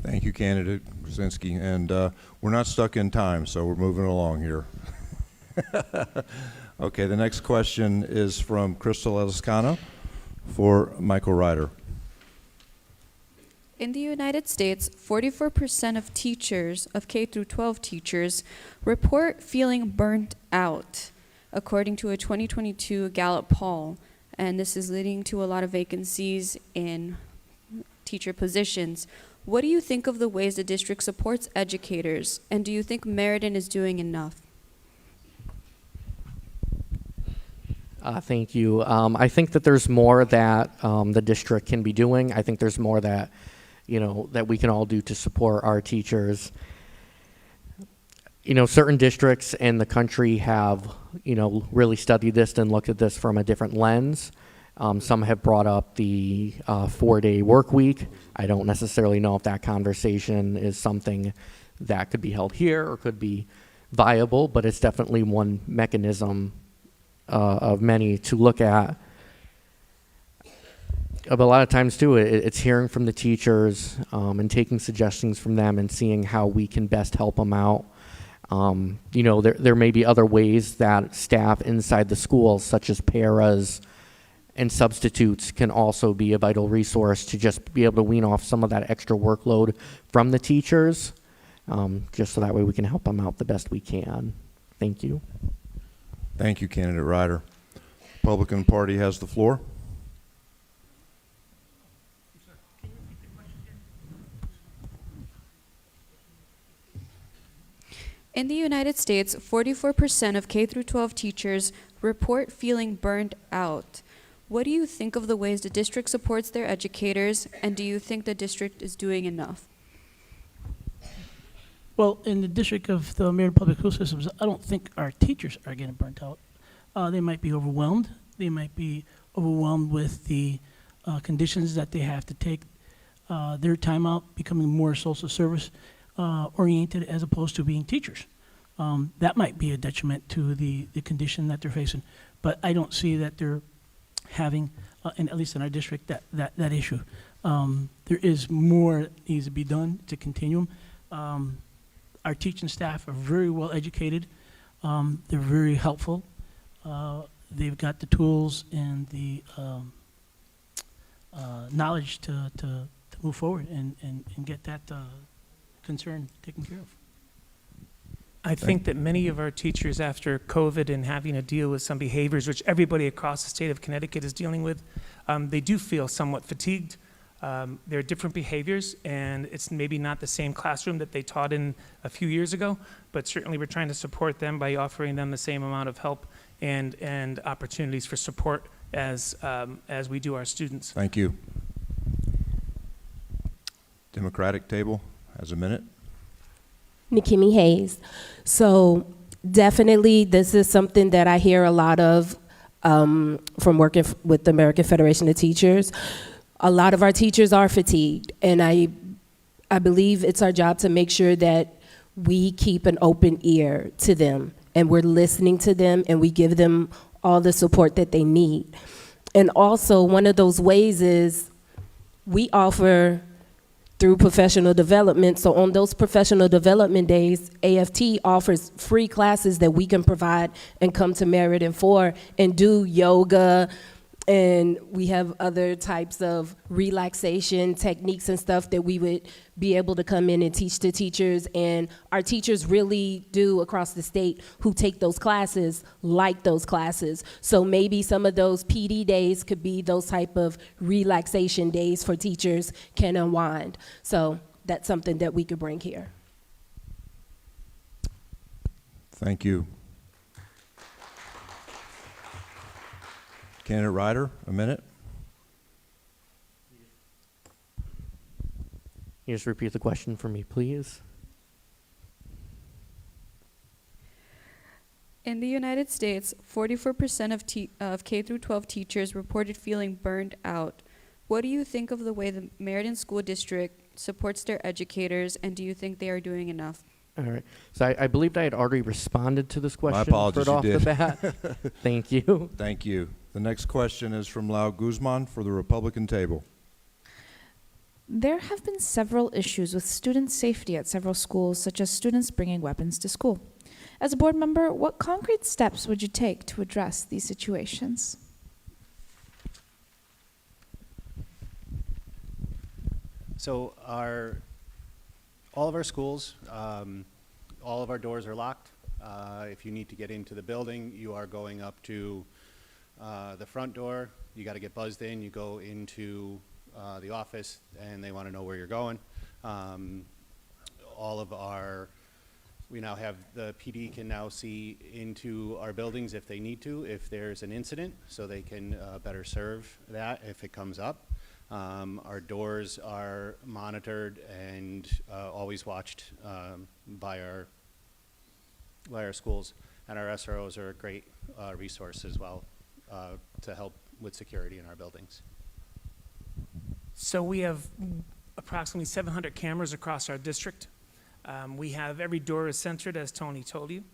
Thank you, Candidate Krasinski. And we're not stuck in time, so we're moving along here. Okay, the next question is from Crystal Eliscano for Michael Ryder. In the United States, 44% of teachers, of K through 12 teachers, report feeling burnt out, according to a 2022 Gallup poll. And this is leading to a lot of vacancies in teacher positions. What do you think of the ways the district supports educators? And do you think Meriden is doing enough? Thank you. I think that there's more that the district can be doing. I think there's more that, that we can all do to support our teachers. Certain districts in the country have, really studied this and looked at this from a different lens. Some have brought up the 4-day work week. I don't necessarily know if that conversation is something that could be held here or could be viable, but it's definitely one mechanism of many to look at. But a lot of times too, it's hearing from the teachers and taking suggestions from them and seeing how we can best help them out. There may be other ways that staff inside the schools, such as paras and substitutes, can also be a vital resource to just be able to wean off some of that extra workload from the teachers, just so that way we can help them out the best we can. Thank you. Thank you, Candidate Ryder. Republican Party has the floor. In the United States, 44% of K through 12 teachers report feeling burned out. What do you think of the ways the district supports their educators, and do you think the district is doing enough? Well, in the district of the Meriden Public School Systems, I don't think our teachers are getting burnt out. They might be overwhelmed. They might be overwhelmed with the conditions that they have to take their time out, becoming more social service oriented as opposed to being teachers. That might be a detriment to the condition that they're facing. But I don't see that they're having, and at least in our district, that issue. There is more that needs to be done to continue. Our teaching staff are very well educated. They're very helpful. They've got the tools and the knowledge to move forward and get that concern taken care of. I think that many of our teachers, after COVID and having to deal with some behaviors, which everybody across the state of Connecticut is dealing with, they do feel somewhat fatigued. There are different behaviors, and it's maybe not the same classroom that they taught in a few years ago, but certainly we're trying to support them by offering them the same amount of help and opportunities for support as we do our students. Thank you. Democratic table has a minute. Nikimi Hayes. So definitely this is something that I hear a lot of from working with the American Federation of Teachers. A lot of our teachers are fatigued, and I believe it's our job to make sure that we keep an open ear to them, and we're listening to them, and we give them all the support that they need. And also, one of those ways is we offer through professional development. So on those professional development days, AFT offers free classes that we can provide and come to Meriden for and do yoga, and we have other types of relaxation techniques and stuff that we would be able to come in and teach to teachers. And our teachers really do across the state who take those classes like those classes. So maybe some of those PD days could be those type of relaxation days for teachers can unwind. So that's something that we could bring here. Thank you. Candidate Ryder, a minute. Can you just repeat the question for me, please? In the United States, 44% of K through 12 teachers reported feeling burned out. What do you think of the way the Meriden School District supports their educators, and do you think they are doing enough? All right. So I believed I had already responded to this question. apologies, right off you the did. bat. Thank you. Thank you. The next question is from Lau Guzman for the Republican table. There have been several issues with student safety at several schools, such as students bringing weapons to school. As a board member, what concrete steps would you take to address these situations? So all of our schools, all of our doors are locked. If you need to get into the building, you are going up to the front door. You got to get buzzed in. You go into the office, and they want to know where you're going. We now have the PD can now see into our buildings if they need to, if there's an incident, so they can better serve that if it comes up. Our doors are monitored and always watched by our schools, and our SROs are a great resource as well to help with security in our buildings. So we have approximately 700 cameras across our district. We have every door is censored, as Tony told you.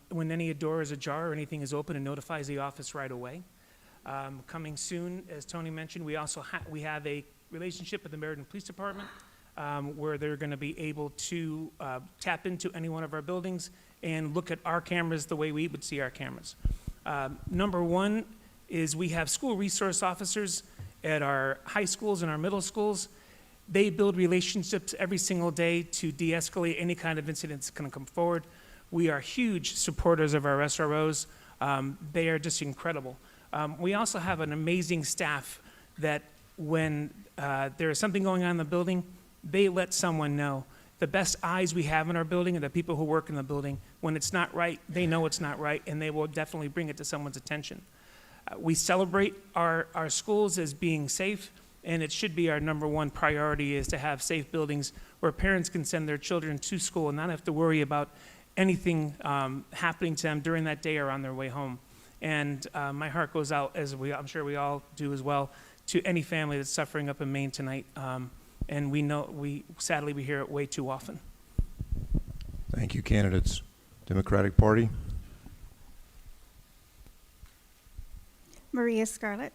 When any door is ajar or anything is open, it notifies the office right away. Coming soon, as Tony mentioned, we also we have a relationship with the Meriden Police Department where they're going to be able to tap into any one of our buildings and look at our cameras the way we would see our cameras. Number one is we have school resource officers at our high schools and our middle schools. They build relationships every single day to de-escalate any kind of incident that's going to come forward. We are huge supporters of our SROs. They are just incredible. We also have an amazing staff that when there is something going on in the building, they let someone know. The best eyes we have in our building are the people who work in the building. When it's not right, they know it's not right, and they will definitely bring it to someone's attention. We celebrate our schools as being safe, and it should be our number one priority is to have safe buildings where parents can send their children to school and not have to worry about anything happening to them during that day or on their way home. And my heart goes out, as I'm sure we all do as well, to any family that's suffering up in Maine tonight. And sadly, we hear it way too often. Thank you, candidates. Democratic Party. Maria Scarlett.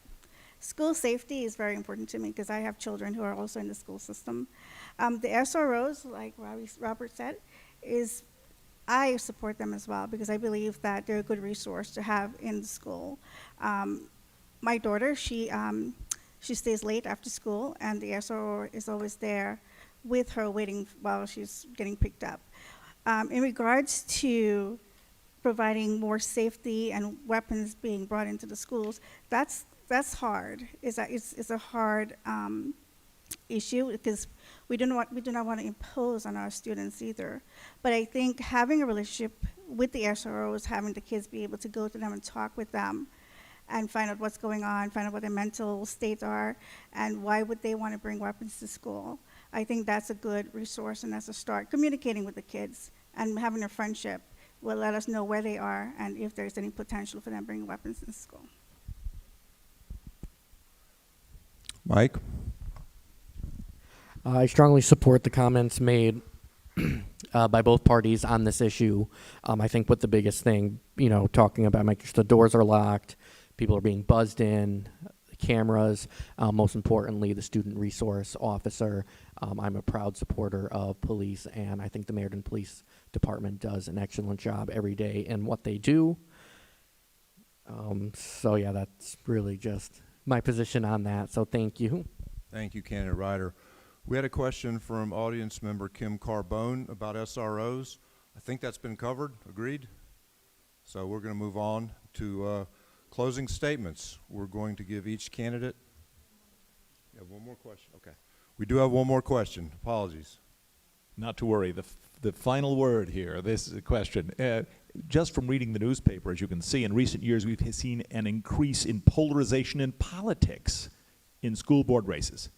School safety is very important to me because I have children who are also in the school system. The SROs, like Robert said, I support them as well because I believe that they're a good resource to have in the school. My daughter, she stays late after school, and the SRO is always there with her waiting while she's getting picked up. In regards to providing more safety and weapons being brought into the schools, that's hard. It's a hard issue because we do not want to impose on our students either. But I think having a relationship with the SROs, having the kids be able to go to them and talk with them and find out what's going on, find out what their mental states are, and why would they want to bring weapons to school. I think that's a good resource, and that's a start. Communicating with the kids and having a friendship will let us know where they are and if there's any potential for them bringing weapons in school. Mike? I strongly support the comments made by both parties on this issue. I think what the biggest thing, talking about making sure the doors are locked, people are being buzzed in, the cameras, most importantly, the student resource officer. I'm a proud supporter of police, and I think the Meriden Police Department does an excellent job every day in what they do. So yeah, that's really just my position on that, so thank you. Thank you, candidate Ryder. We had a question from audience member Kim Carbone about SROs. I think that's been covered. Agreed? So we're going to move on to closing statements. We're going to give each candidate. You have one more question? Okay. We do have one more question. Apologies. Not to worry. the final word here. This is a question. Just from reading the newspaper, as you can see, in recent years we've seen an increase in polarization in politics in school board races.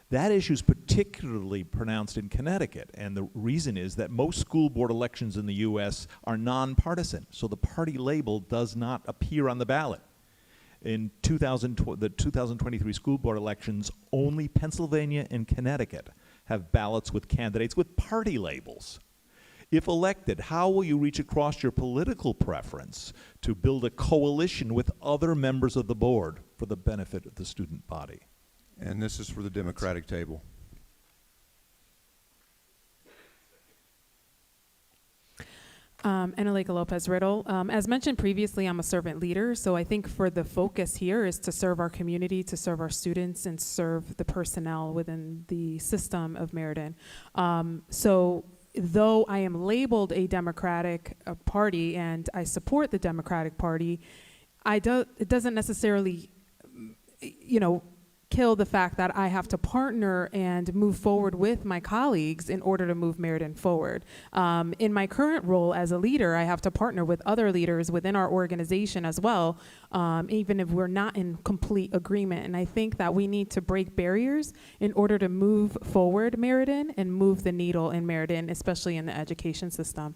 That issue is particularly pronounced in Connecticut, and the reason is that most school board elections in the U.S. are nonpartisan, so the party label does not appear on the ballot. In the 2023 school board elections, only Pennsylvania and Connecticut have ballots with candidates with party labels. If elected, how will you reach across your political preference to build a coalition with other members of the board for the benefit of the student body? And this is for the Democratic table. Enrique Lopez Riddle. As mentioned previously, I'm a servant leader, so I think for the focus here is to serve our community, to serve our students, and serve the personnel within the system of Meriden. So though I am labeled a Democratic party and I support the Democratic Party, it doesn't necessarily, kill the fact that I have to partner and move forward with my colleagues in order to move Meriden forward. In my current role as a leader, I have to partner with other leaders within our organization as well, even if we're not in complete agreement. And I think that we need to break barriers in order to move forward Meriden and move the needle in Meriden, especially in the education system.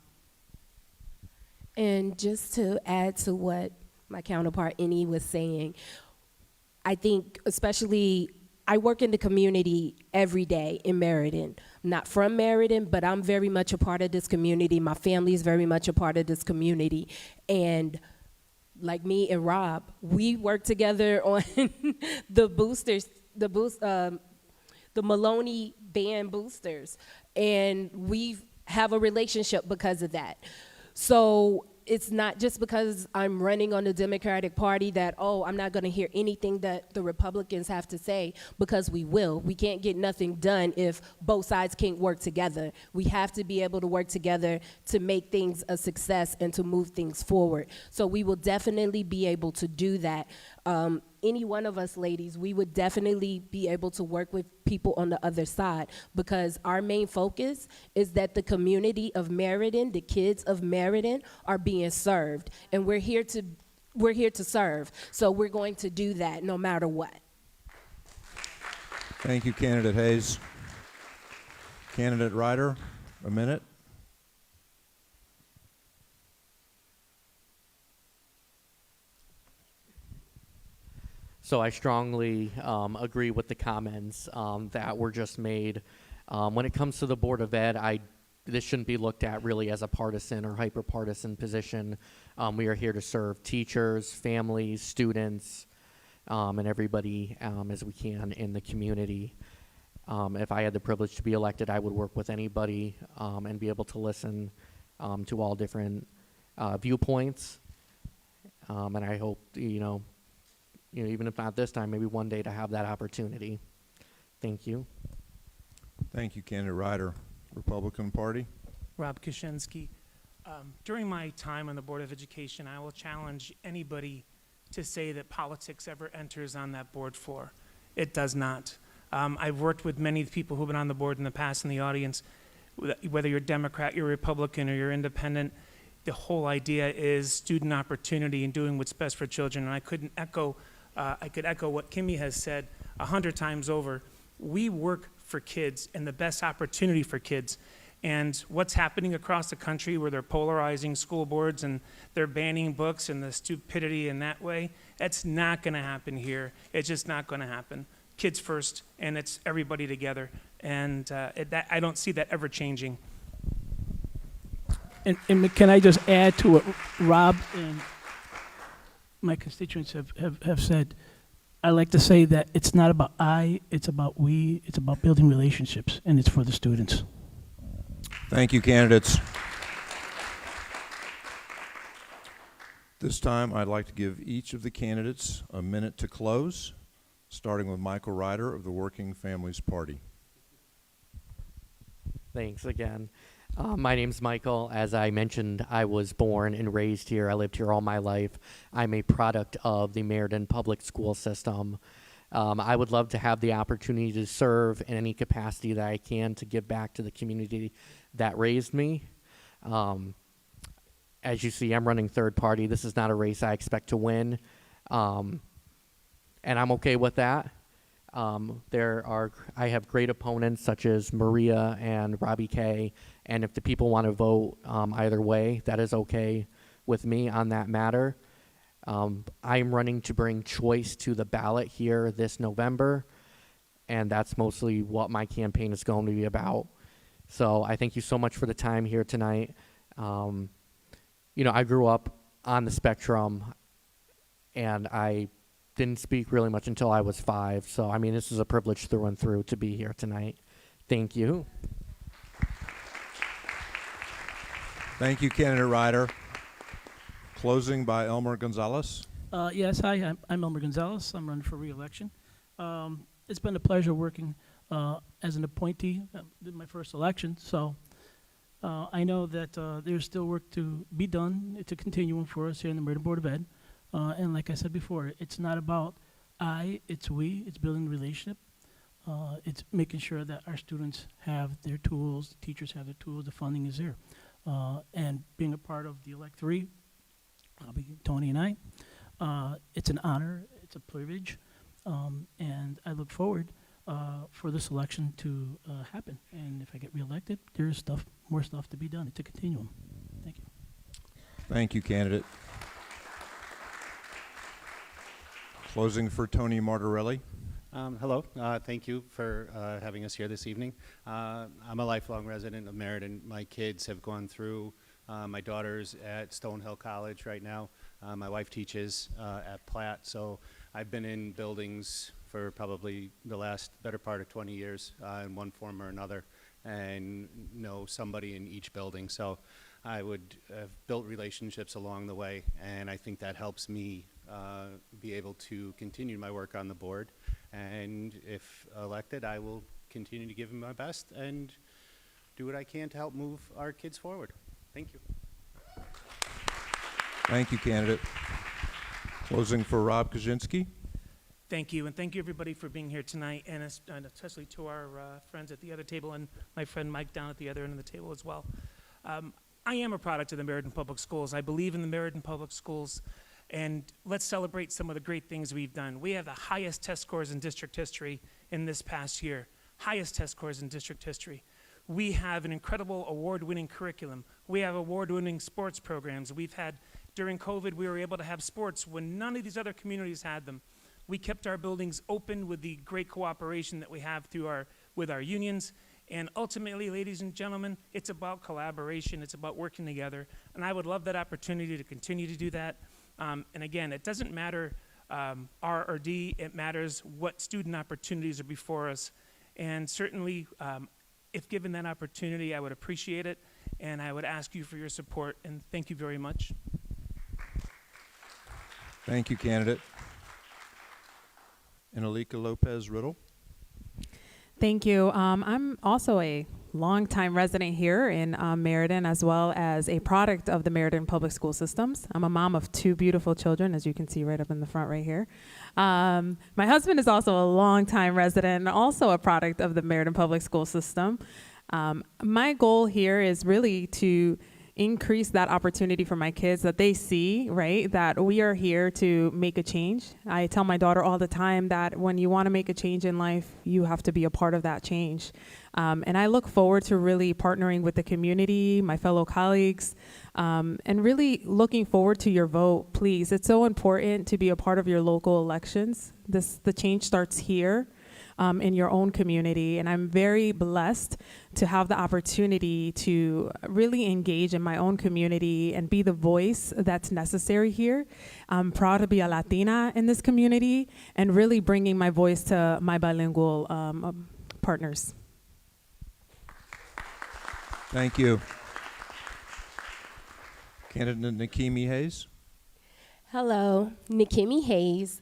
And just to add to what my counterpart, Annie, was saying, I think especially, I work in the community every day in Meriden. I'm not from Meriden, but I'm very much a part of this community. My family is very much a part of this community. And like me and Rob, we work together on the boosters, the Maloney band boosters. And we have a relationship because of that. So it's not just because I'm running on the Democratic Party that, I'm not gonna hear anything that the Republicans have to say, because we will. We can't get nothing done if both sides can't work together. We have to be able to work together to make things a success and to move things forward. So we will definitely be able to do that. Any one of us ladies, we would definitely be able to work with people on the other side, because our main focus is that the community of Meriden, the kids of Meriden, are being served, and we're here to serve. So we're going to do that no matter what. Thank you, Candidate Hayes. Candidate Ryder, a minute. So I strongly agree with the comments that were just made. When it comes to the Board of Ed, this shouldn't be looked at really as a partisan or hyper-partisan position. We are here to serve teachers, families, students, and everybody as we can in the community. If I had the privilege to be elected, I would work with anybody and be able to listen to all different viewpoints. And I hope, even if not this time, maybe one day to have that opportunity. Thank you. Thank you, Candidate Ryder. Republican Party. Rob Kaczynski. During my time on the Board of Education, I will challenge anybody to say that politics ever enters on that board floor. It does not. I've worked with many people who've been on the board in the past in the audience, whether you're Democrat, you're Republican, or you're independent. The whole idea is student opportunity and doing what's best for children. And I could echo what Kimmy has said 100 times over. We work for kids and the best opportunity for kids. And what's happening across the country where they're polarizing school boards and they're banning books and the stupidity in that way, that's not gonna happen here. It's just not gonna happen. Kids first, and it's everybody together. And I don't see that ever changing. And can I just add to what Rob and my constituents have said? I like to say that it's not about it's about we, it's about building relationships, and it's for the students. Thank you, candidates. This time, I'd like to give each of the candidates a minute to close, starting with Michael Ryder of the Working Families Party. Thanks again. My name's Michael. As I mentioned, I was born and raised here. I lived here all my life. I'm a product of the Meriden public school system. I would love to have the opportunity to serve in any capacity that I can to give back to the community that raised me. As you see, I'm running third party. This is not a race I expect to win, and I'm okay with that. I have great opponents such as Maria and Robbie Kay, and if the people want to vote either way, that is okay with me on that matter. I'm running to bring choice to the ballot here this November, and that's mostly what my campaign is going to be about. So I thank you so much for the time here tonight. I grew up on the spectrum, and I didn't speak really much until I was 5. So, this is a privilege through and through to be here tonight. Thank you. Thank you, candidate Ryder. Closing by Elmer Gonzalez. Yes, hi, I'm Elmer Gonzalez. I'm running for re-election. It's been a pleasure working as an appointee. Did my first election, so I know that there's still work to be done. It's a continuum for us here in the Meriden Board of Ed. And like I said before, it's not about it's we. It's building a relationship. It's making sure that our students have their tools, the teachers have their tools, the funding is there. And being a part of the Elect 3, I'll be Tony and I. It's an honor, it's a privilege, and I look forward for this election to happen. And if I get reelected, there's more stuff to be done. It's a continuum. Thank you. Thank you, candidate. Closing for Tony Martorelli. Hello, thank you for having us here this evening. I'm a lifelong resident of Meriden. My kids have gone through, my daughter's at Stonehill College right now. My wife teaches at Platt, so I've been in buildings for probably the last better part of 20 years in one form or another, and know somebody in each building. So I would have built relationships along the way, and I think that helps me be able to continue my work on the board. And if elected, I will continue to give them my best and do what I can to help move our kids forward. Thank you. Thank you, candidate. Closing for Rob Kaczynski. Thank you, and thank you everybody for being here tonight, and especially to our friends at the other table and my friend Mike down at the other end of the table as well. I am a product of the Meriden Public Schools. I believe in the Meriden Public Schools, and let's celebrate some of the great things we've done. We have the highest test scores in district history in this past year, highest test scores in district history. We have an incredible award-winning curriculum. We have award-winning sports programs. During COVID, we were able to have sports when none of these other communities had them. We kept our buildings open with the great cooperation that we have with our unions. And ultimately, ladies and gentlemen, it's about collaboration. It's about working together. And I would love that opportunity to continue to do that. And again, it doesn't matter R or D. It matters what student opportunities are before us. And certainly, if given that opportunity, I would appreciate it. And I would ask you for your support. And thank you very much. Thank you, candidate. Annalika Lopez Riddle. Thank you. I'm also a longtime resident here in Meriden, as well as a product of the Meriden Public School Systems. I'm a mom of 2 beautiful children, as you can see right up in the front right here. My husband is also a longtime resident and also a product of the Meriden Public School System. My goal here is really to increase that opportunity for my kids, that they see, right, that we are here to make a change. I tell my daughter all the time that when you want to make a change in life, you have to be a part of that change. And I look forward to really partnering with the community, my fellow colleagues, and really looking forward to your vote, please. It's so important to be a part of your local elections. The change starts here. In your own community, and I'm very blessed to have the opportunity to really engage in my own community and be the voice that's necessary here. I'm proud to be a Latina in this community and really bringing my voice to my bilingual partners. Thank you. Candidate Nikemi Hayes. Hello, Nikemi Hayes.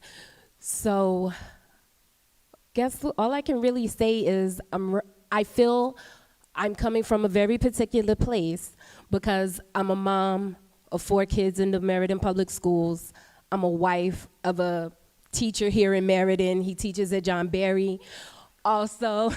So, all I can really say is I feel I'm coming from a very particular place because I'm a mom of 4 kids in the Meriden Public Schools. I'm a wife of a teacher here in Meriden. He teaches at John Berry also.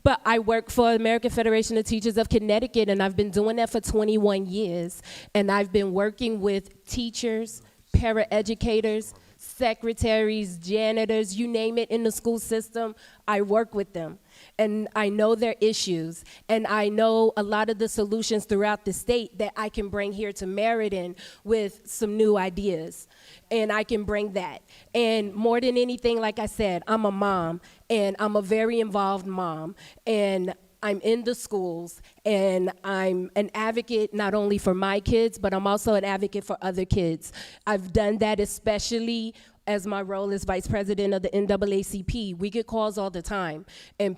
But I work for American Federation of Teachers of Connecticut, and I've been doing that for 21 years. And I've been working with teachers, paraeducators, secretaries, janitors, you name it in the school system, I work with them. And I know their issues, and I know a lot of the solutions throughout the state that I can bring here to Meriden with some new ideas. And I can bring that. And more than anything, like I said, I'm a mom, and I'm a very involved mom, and I'm in the schools, and I'm an advocate not only for my kids, but I'm also an advocate for other kids. I've done that especially as my role as vice president of the NAACP. We get calls all the time, and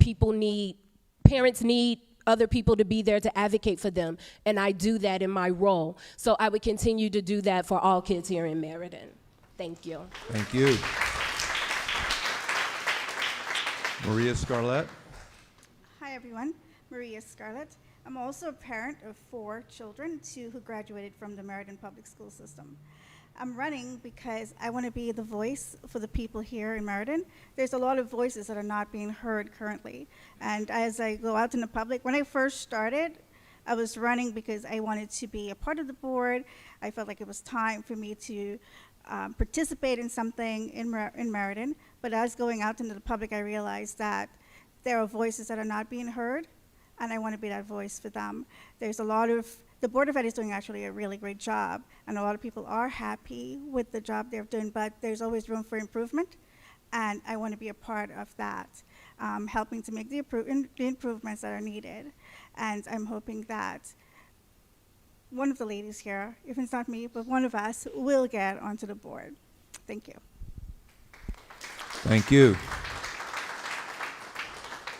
parents need other people to be there to advocate for them, and I do that in my role. So I would continue to do that for all kids here in Meriden. Thank you. Thank you. Maria Scarlett. Hi, everyone. Maria Scarlett. I'm also a parent of 4 children, 2 who graduated from the Meriden Public School System. I'm running because I want to be the voice for the people here in Meriden. There's a lot of voices that are not being heard currently. And as I go out in the public, when I first started, I was running because I wanted to be a part of the board. I felt like it was time for me to participate in something in Meriden. But as going out into the public, I realized that there are voices that are not being heard, and I want to be that voice for them. The Board of Ed is doing actually a really great job, and a lot of people are happy with the job they're doing, but there's always room for improvement, and I want to be a part of that, helping to make the improvements that are needed. And I'm hoping that one of the ladies here, if it's not me, but one of us, will get onto the board. Thank you. Thank you.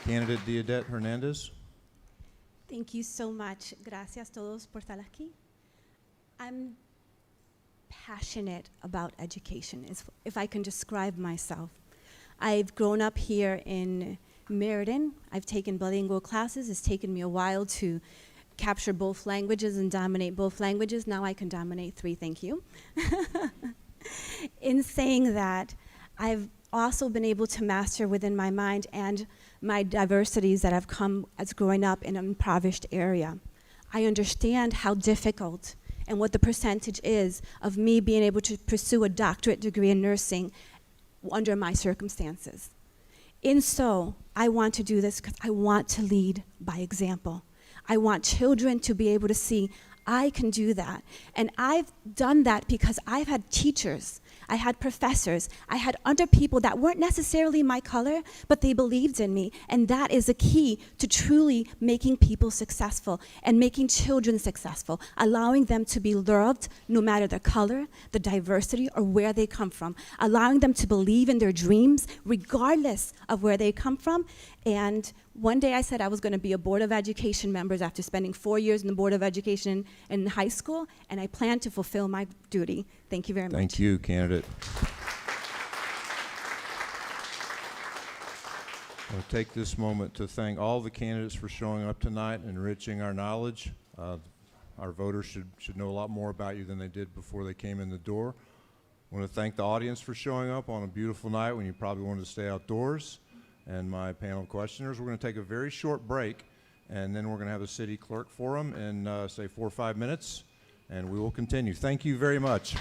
Candidate Diodette Hernandez. Thank you so much. Gracias todos por estar aquí. I'm passionate about education, if I can describe myself. I've grown up here in Meriden. I've taken bilingual classes. It's taken me a while to capture both languages and dominate both languages. Now I can dominate 3, thank you. In saying that, I've also been able to master within my mind and my diversities that have come as growing up in an impoverished area. I understand how difficult and what the percentage is of me being able to pursue a doctorate degree in nursing under my circumstances. I want to do this because I want to lead by example. I want children to be able to see I can do that. And I've done that because I've had teachers, I had professors, I had other people that weren't necessarily my color, but they believed in me. And that is a key to truly making people successful and making children successful, allowing them to be loved no matter their color, the diversity, or where they come from, allowing them to believe in their dreams regardless of where they come from. And one day I said I was going to be a Board of Education member after spending 4 years in the Board of Education in high school, and I plan to fulfill my duty. Thank you very much. Thank you, candidate. I'll take this moment to thank all the candidates for showing up tonight and enriching our knowledge. Our voters should know a lot more about you than they did before they came in the door. I want to thank the audience for showing up on a beautiful night when you probably wanted to stay outdoors. And my panel questioners, we're going to take a very short break, and then we're going to have a city clerk forum in, say, 4 or 5 minutes, and we will continue. Thank you very much.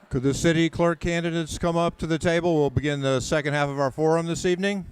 Could the city clerk candidates come up to the table? We'll begin the second half of our forum this evening.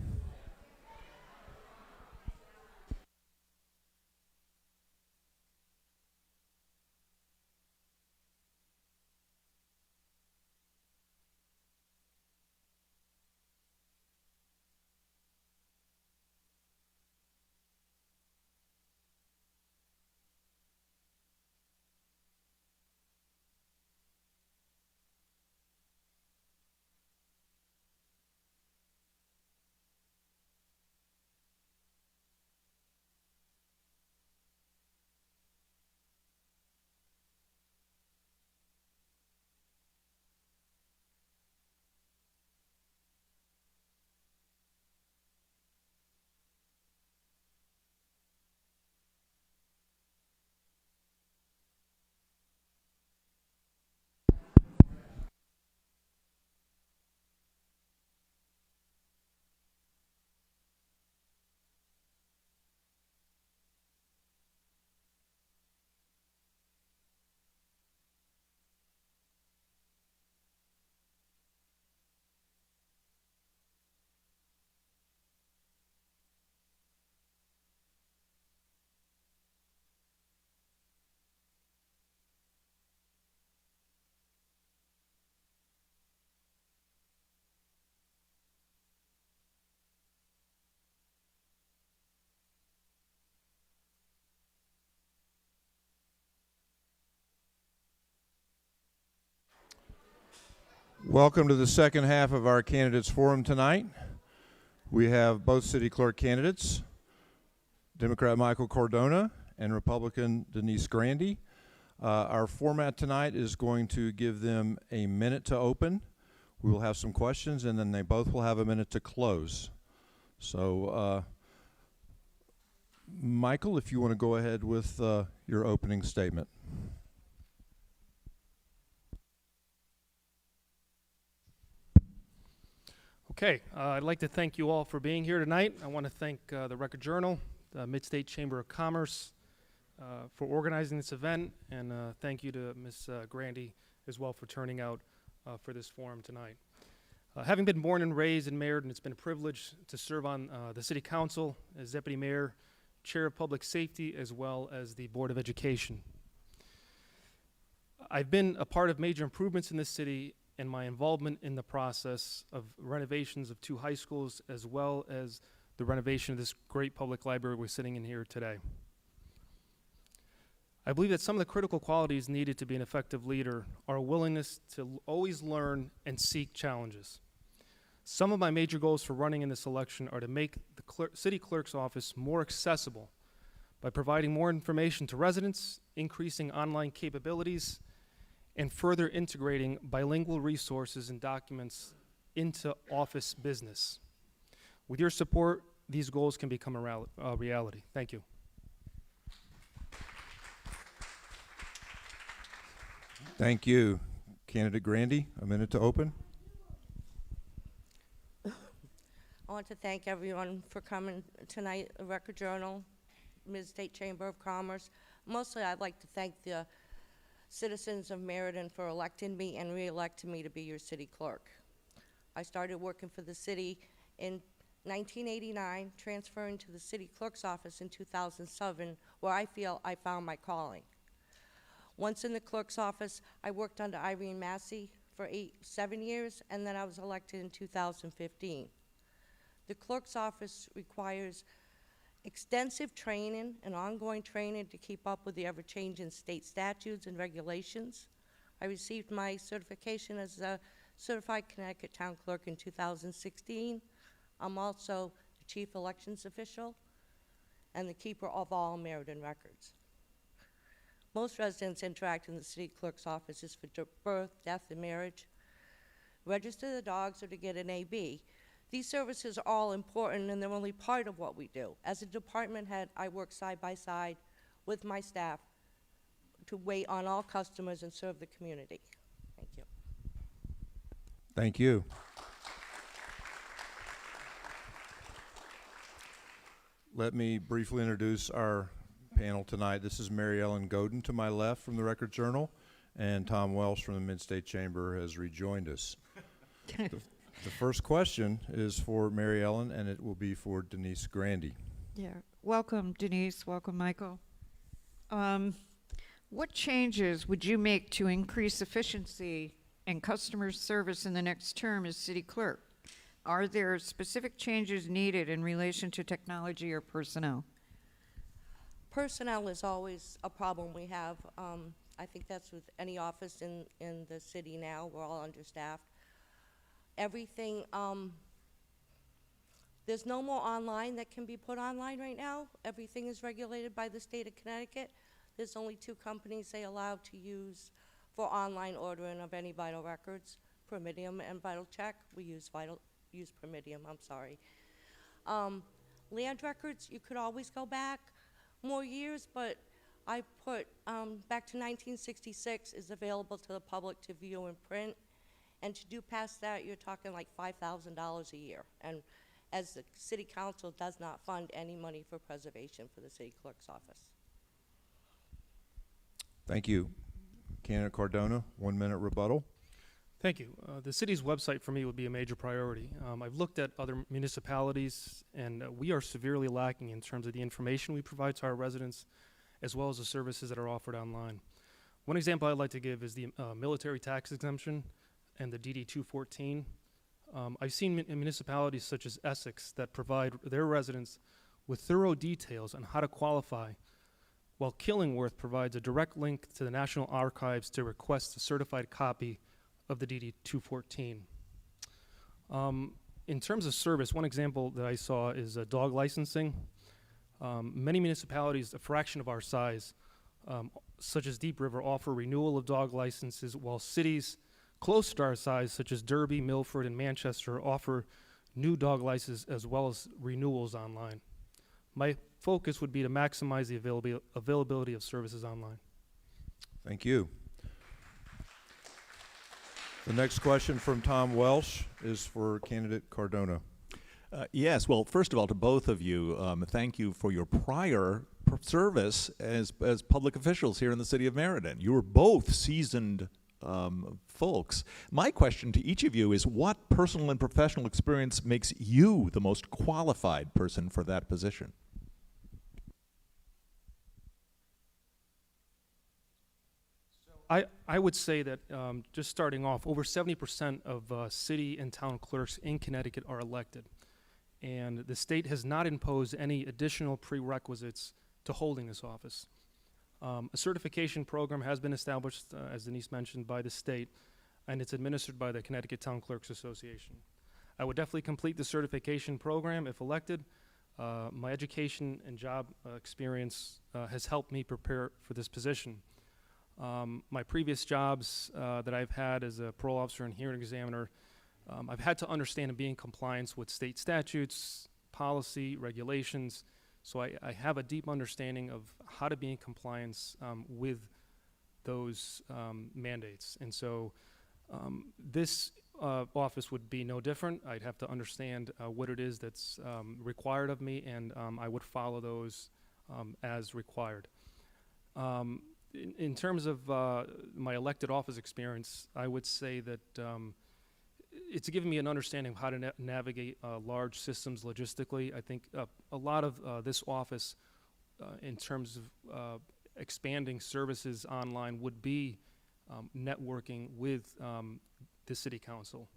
Welcome to the second half of our candidates forum tonight. We have both city clerk candidates, Democrat Michael Cardona and Republican Denise Grandy. Our format tonight is going to give them a minute to open. We will have some questions, and then they both will have a minute to close. So, Michael, if you want to go ahead with your opening statement. Okay, I'd like to thank you all for being here tonight. I want to thank the Record Journal, the Midstate Chamber of Commerce for organizing this event, and thank you to Ms. Grandy as well for turning out for this forum tonight. Having been born and raised in Meriden, it's been a privilege to serve on the City Council as Deputy Mayor, Chair of Public Safety, as well as the Board of Education. I've been a part of major improvements in this city and my involvement in the process of renovations of 2 high schools, as well as the renovation of this great public library we're sitting in here today. I believe that some of the critical qualities needed to be an effective leader are a willingness to always learn and seek challenges. Some of my major goals for running in this election are to make the city clerk's office more accessible by providing more information to residents, increasing online capabilities, and further integrating bilingual resources and documents into office business. With your support, these goals can become a reality. Thank you. Thank you. Candidate Grandy, a minute to open. I want to thank everyone for coming tonight, the Record Journal, Midstate Chamber of Commerce. Mostly I'd like to thank the citizens of Meriden for electing me and re-electing me to be your city clerk. I started working for the city in 1989, transferring to the city clerk's office in 2007, where I feel I found my calling. Once in the clerk's office, I worked under Irene Massey for 7 years, and then I was elected in 2015. The clerk's office requires extensive training and ongoing training to keep up with the ever-changing state statutes and regulations. I received my certification as a certified Connecticut town clerk in 2016. I'm also the chief elections official and the keeper of all Meriden records. Most residents interact in the city clerk's office is for birth, death, and marriage, register the dogs, or to get an AB. These services are all important, and they're only part of what we do. As a department head, I work side by side with my staff to wait on all customers and serve the community. Thank you. Thank you. Let me briefly introduce our panel tonight. This is Mary Ellen Godin to my left from the Record Journal, and Tom Welsh from the Midstate Chamber has rejoined us. The first question is for Mary Ellen, and it will be for Denise Grandy. Yeah. Welcome, Denise. Welcome, Michael. What changes would you make to increase efficiency and customer service in the next term as city clerk? Are there specific changes needed in relation to technology or personnel? Personnel is always a problem we have. I think that's with any office in the city now. We're all understaffed. Everything, there's no more online that can be put online right now. Everything is regulated by the state of Connecticut. There's only 2 companies they allow to use for online ordering of any vital records, Primidium and Vital Check. We use Primidium, I'm sorry. Land records, you could always go back more years, but I put back to 1966 is available to the public to view and print. And to do past that, you're talking like $5,000 a year. And as the city council does not fund any money for preservation for the city clerk's office. Thank you. Candidate Cardona, 1 minute rebuttal. Thank you. The city's website for me would be a major priority. I've looked at other municipalities, and we are severely lacking in terms of the information we provide to our residents, as well as the services that are offered online. One example I'd like to give is the military tax exemption and the DD 214. I've seen municipalities such as Essex that provide their residents with thorough details on how to qualify, while Killingworth provides a direct link to the National Archives to request a certified copy of the DD 214. In terms of service, one example that I saw is dog licensing. Many municipalities, a fraction of our size, such as Deep River, offer renewal of dog licenses, while cities close to our size, such as Derby, Milford, and Manchester, offer new dog licenses as well as renewals online. My focus would be to maximize the availability of services online. Thank you. The next question from Tom Welsh is for candidate Cardona. Yes, well, first of all, to both of you, thank you for your prior service as public officials here in the city of Meriden. You were both seasoned folks. My question to each of you is, what personal and professional experience makes you the most qualified person for that position? I would say that just starting off, over 70% of city and town clerks in Connecticut are elected. And the state has not imposed any additional prerequisites to holding this office. A certification program has been established, as Denise mentioned, by the state, and it's administered by the Connecticut Town Clerks Association. I would definitely complete the certification program if elected. My education and job experience has helped me prepare for this position. My previous jobs that I've had as a parole officer and hearing examiner, I've had to understand and be in compliance with state statutes, policy, regulations, so I have a deep understanding of how to be in compliance with those mandates. And so this office would be no different. I'd have to understand what it is that's required of me, and I would follow those as required. In terms of my elected office experience, I would say that it's given me an understanding of how to navigate large systems logistically. I think a lot of this office, in terms of expanding services online, would be networking with the city council.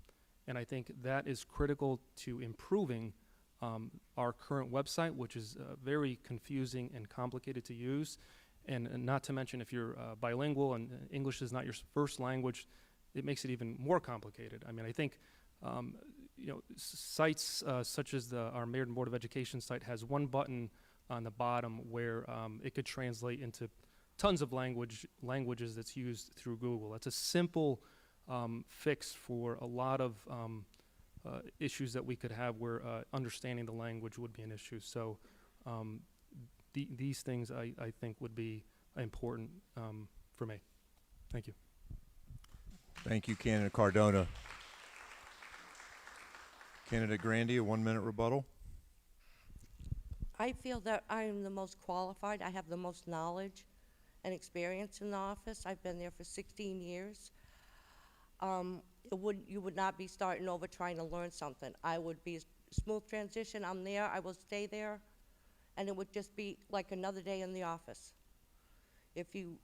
And I think that is critical to improving our current website, which is very confusing and complicated to use. And not to mention, if you're bilingual and English is not your first language, it makes it even more complicated. I mean, I think sites such as our Meriden Board of Education site has one button on the bottom where it could translate into tons of languages that's used through Google. That's a simple fix for a lot of issues that we could have where understanding the language would be an issue. So these things I think would be important for me. Thank you. Thank you, Candidate Cardona. Candidate Grandy, a 1 minute rebuttal. I feel that I am the most qualified. I have the most knowledge and experience in the office. I've been there for 16 years. You would not be starting over trying to learn something. I would be a smooth transition. I'm there, I will stay there, and it would just be like another day in the office. If you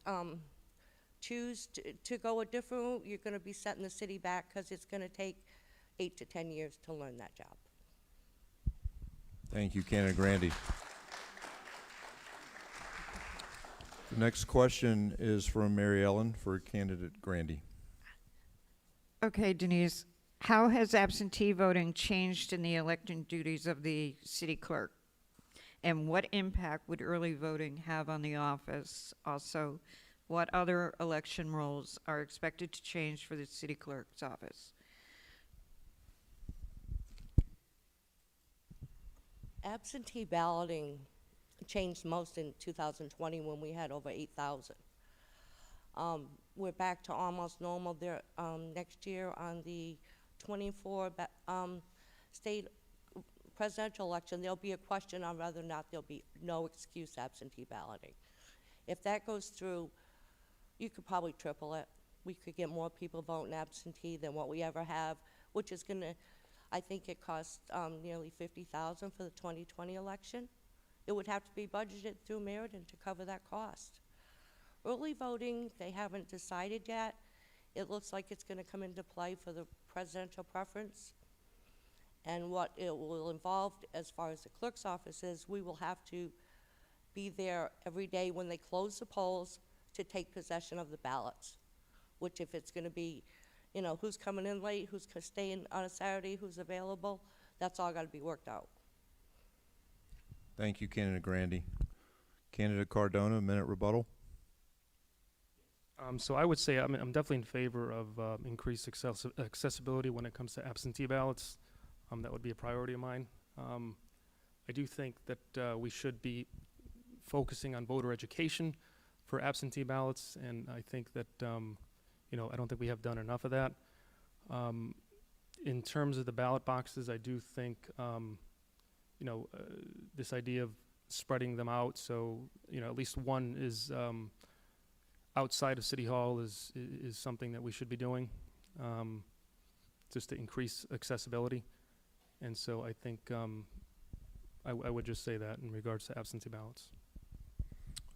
choose to go a different route, you're going to be setting the city back because it's going to take 8 to 10 years to learn that job. Thank you, candidate Grandy. The next question is from Mary Ellen for candidate Grandy. Okay, Denise, how has absentee voting changed in the election duties of the city clerk? And what impact would early voting have on the office? Also, what other election roles are expected to change for the city clerk's office? Absentee balloting changed most in 2020 when we had over 8,000. We're back to almost normal there next year on the 24 state presidential election. There'll be a question on whether or not there'll be no excuse absentee balloting. If that goes through, you could probably triple it. We could get more people voting absentee than what we ever have, which is going to, I think it costs nearly $50,000 for the 2020 election. It would have to be budgeted through Meriden to cover that cost. Early voting, they haven't decided yet. It looks like it's going to come into play for the presidential preference. And what it will involve as far as the clerk's office is, we will have to be there every day when they close the polls to take possession of the ballots, which if it's going to be, you know, who's coming in late, who's staying on a Saturday, who's available, that's all got to be worked out. Thank you, candidate Grandy. Candidate Cardona, minute rebuttal. So I would say I'm definitely in favor of increased accessibility when it comes to absentee ballots. That would be a priority of mine. I do think that we should be focusing on voter education for absentee ballots, and I think that, you know, I don't think we have done enough of that. In terms of the ballot boxes, I do think, you know, this idea of spreading them out so, you know, at least one is outside of City Hall is something that we should be doing, just to increase accessibility. And so I think I would just say that in regards to absentee ballots.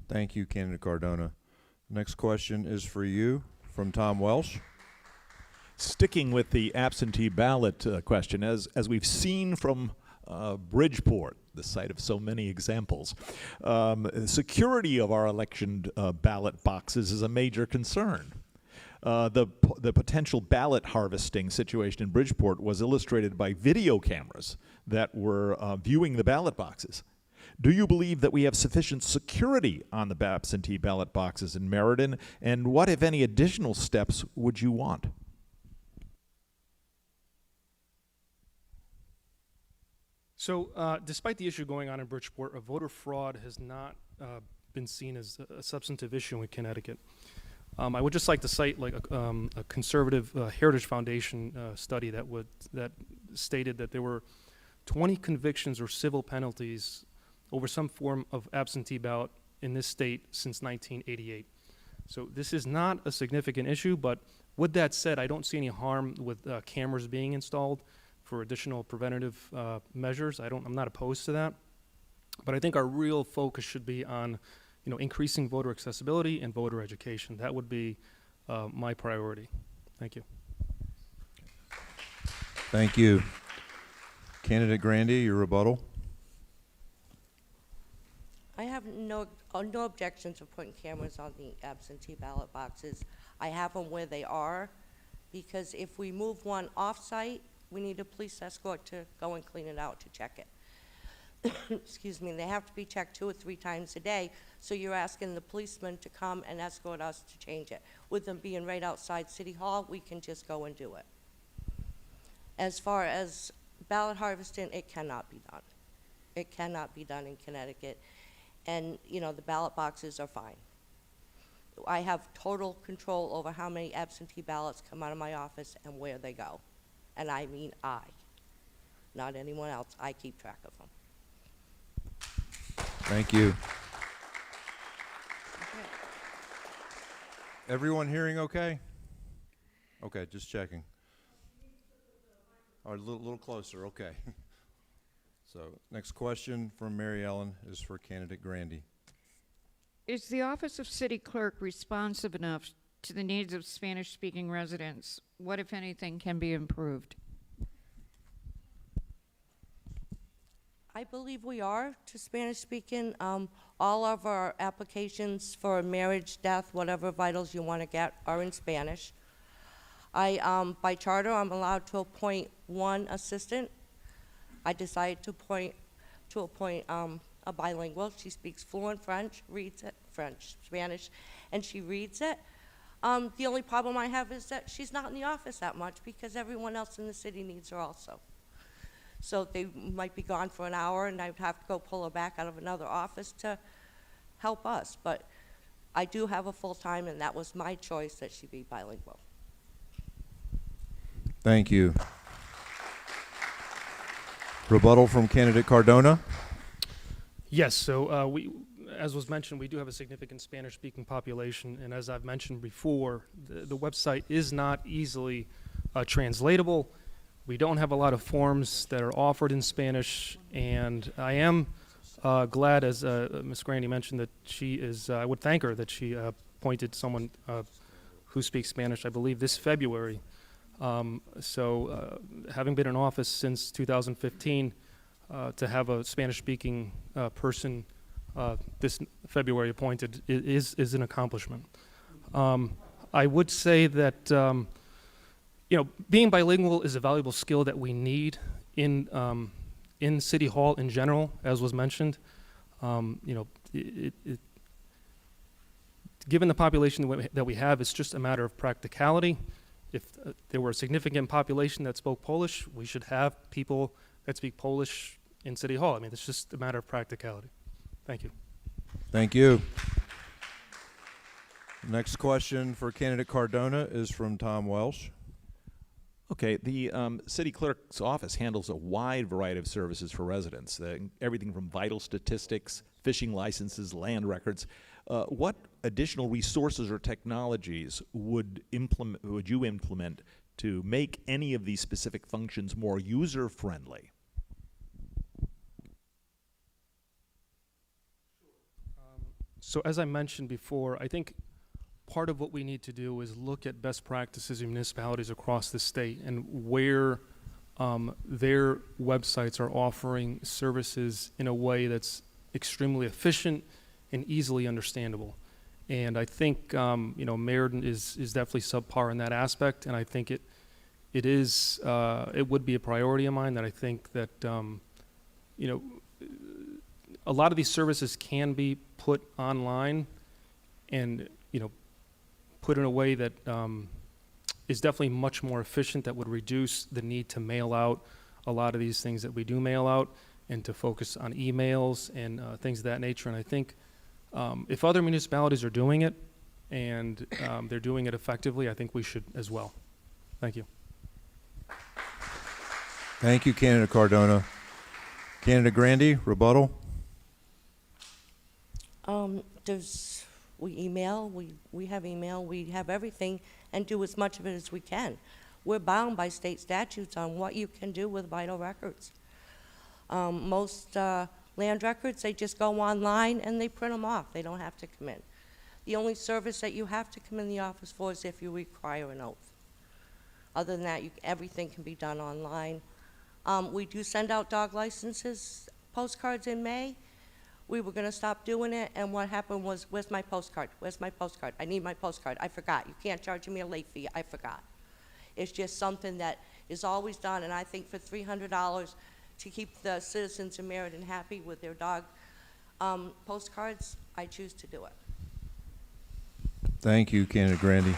Thank you, candidate Cardona. Next question is for you from Tom Welsh. Sticking with the absentee ballot question, as we've seen from Bridgeport, the site of so many examples, security of our election ballot boxes is a major concern. The potential ballot harvesting situation in Bridgeport was illustrated by video cameras that were viewing the ballot boxes. Do you believe that we have sufficient security on the absentee ballot boxes in Meriden, and what, if any, additional steps would you want? So despite the issue going on in Bridgeport, voter fraud has not been seen as a substantive issue in Connecticut. I would just like to cite like a conservative Heritage Foundation study that stated that there were 20 convictions or civil penalties over some form of absentee ballot in this state since 1988. So this is not a significant issue, but with that said, I don't see any harm with cameras being installed for additional preventative measures. I'm not opposed to that, but I think our real focus should be on, you know, increasing voter accessibility and voter education. That would be my priority. Thank you. Thank you. Candidate Grandy, your rebuttal. I have no objections of putting cameras on the absentee ballot boxes. I have them where they are, because if we move one off-site, we need a police escort to go and clean it out to check it. Excuse me, they have to be checked 2 or 3 times a day, so you're asking the policeman to come and escort us to change it. With them being right outside City Hall, we can just go and do it. As far as ballot harvesting, it cannot be done. It cannot be done in Connecticut. And, you know, the ballot boxes are fine. I have total control over how many absentee ballots come out of my office and where they go. And I mean I, not anyone else. I keep track of them. Thank you. Everyone hearing okay? Okay, just checking. All right, a little closer, okay. So, next question from Mary Ellen is for candidate Grandy. Is the Office of City Clerk responsive enough to the needs of Spanish-speaking residents? What, if anything, can be improved? I believe we are to Spanish speaking. All of our applications for marriage, death, whatever vitals you want to get are in Spanish. By charter, I'm allowed to appoint one assistant. I decided to appoint a bilingual. She speaks fluent French, reads it, Spanish, and she reads it. The only problem I have is that she's not in the office that much because everyone else in the city needs her also. So they might be gone for an hour and I'd have to go pull her back out of another office to help us. But I do have a full-time, and that was my choice that she be bilingual. Thank you. Rebuttal from candidate Cardona. Yes, so as was mentioned, we do have a significant Spanish-speaking population, and as I've mentioned before, the website is not easily translatable. We don't have a lot of forms that are offered in Spanish, and I am glad, as Ms. Grandy mentioned, that she is, I would thank her that she appointed someone who speaks Spanish, I believe, this February. Having been in office since 2015, to have a Spanish-speaking person this February appointed is an accomplishment. I would say that being bilingual is a valuable skill that we need in City Hall in general, as was mentioned. Given the population that we have, it's just a matter of practicality. If there were a significant population that spoke Polish, we should have people that speak Polish in City Hall. I mean, it's just a matter of practicality. Thank you. Thank you. Next question for candidate Cardona is from Tom Welsh. Okay, the city clerk's office handles a wide variety of services for residents, everything from vital statistics, fishing licenses, land records. What additional resources or technologies would you implement to make any of these specific functions more user-friendly? So as I mentioned before, I think part of what we need to do is look at best practices in municipalities across the state and where their websites are offering services in a way that's extremely efficient and easily understandable. And I think Meriden is definitely subpar in that aspect, and I think it would be a priority of mine. That I think that a lot of these services can be put online and put in a way that is definitely much more efficient, that would reduce the need to mail out a lot of these things that we do mail out, and to focus on emails and things of that nature. And I think if other municipalities are doing it and they're doing it effectively, I think we should as well. Thank you. Thank you, candidate Cardona. Candidate Grandy, rebuttal. We email, we have email, we have everything, and do as much of it as we can. We're bound by state statutes on what you can do with vital records. Most land records, they just go online and they print them off. They don't have to come in. The only service that you have to come in the office for is if you require an oath. Other than that, everything can be done online. We do send out dog licenses, postcards in May. We were going to stop doing it, and what happened was, where's my postcard? Where's my postcard? I need my postcard. I forgot. You can't charge me a late fee. I forgot. It's just something that is always done, and I think for $300 to keep the citizens of Meriden happy with their dog postcards, I choose to do it. Thank you, candidate Grandy.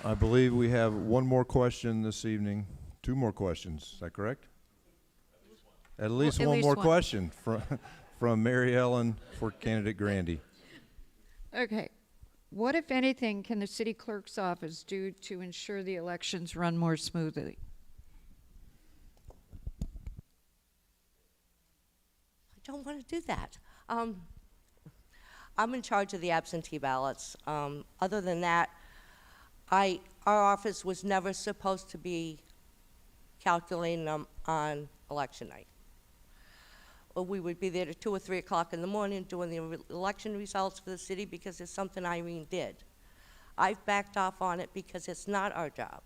I believe we have one more question this evening. Two more questions. Is that correct? At least one more question from Mary Ellen for candidate Grandy. Okay. What, if anything, can the city clerk's office do to ensure the elections run more smoothly? I don't want to do that. I'm in charge of the absentee ballots. Other than that, our office was never supposed to be calculating them on election night. Or we would be there to 2 or 3 o'clock in the morning doing the election results for the city because it's something Irene did. I've backed off on it because it's not our job.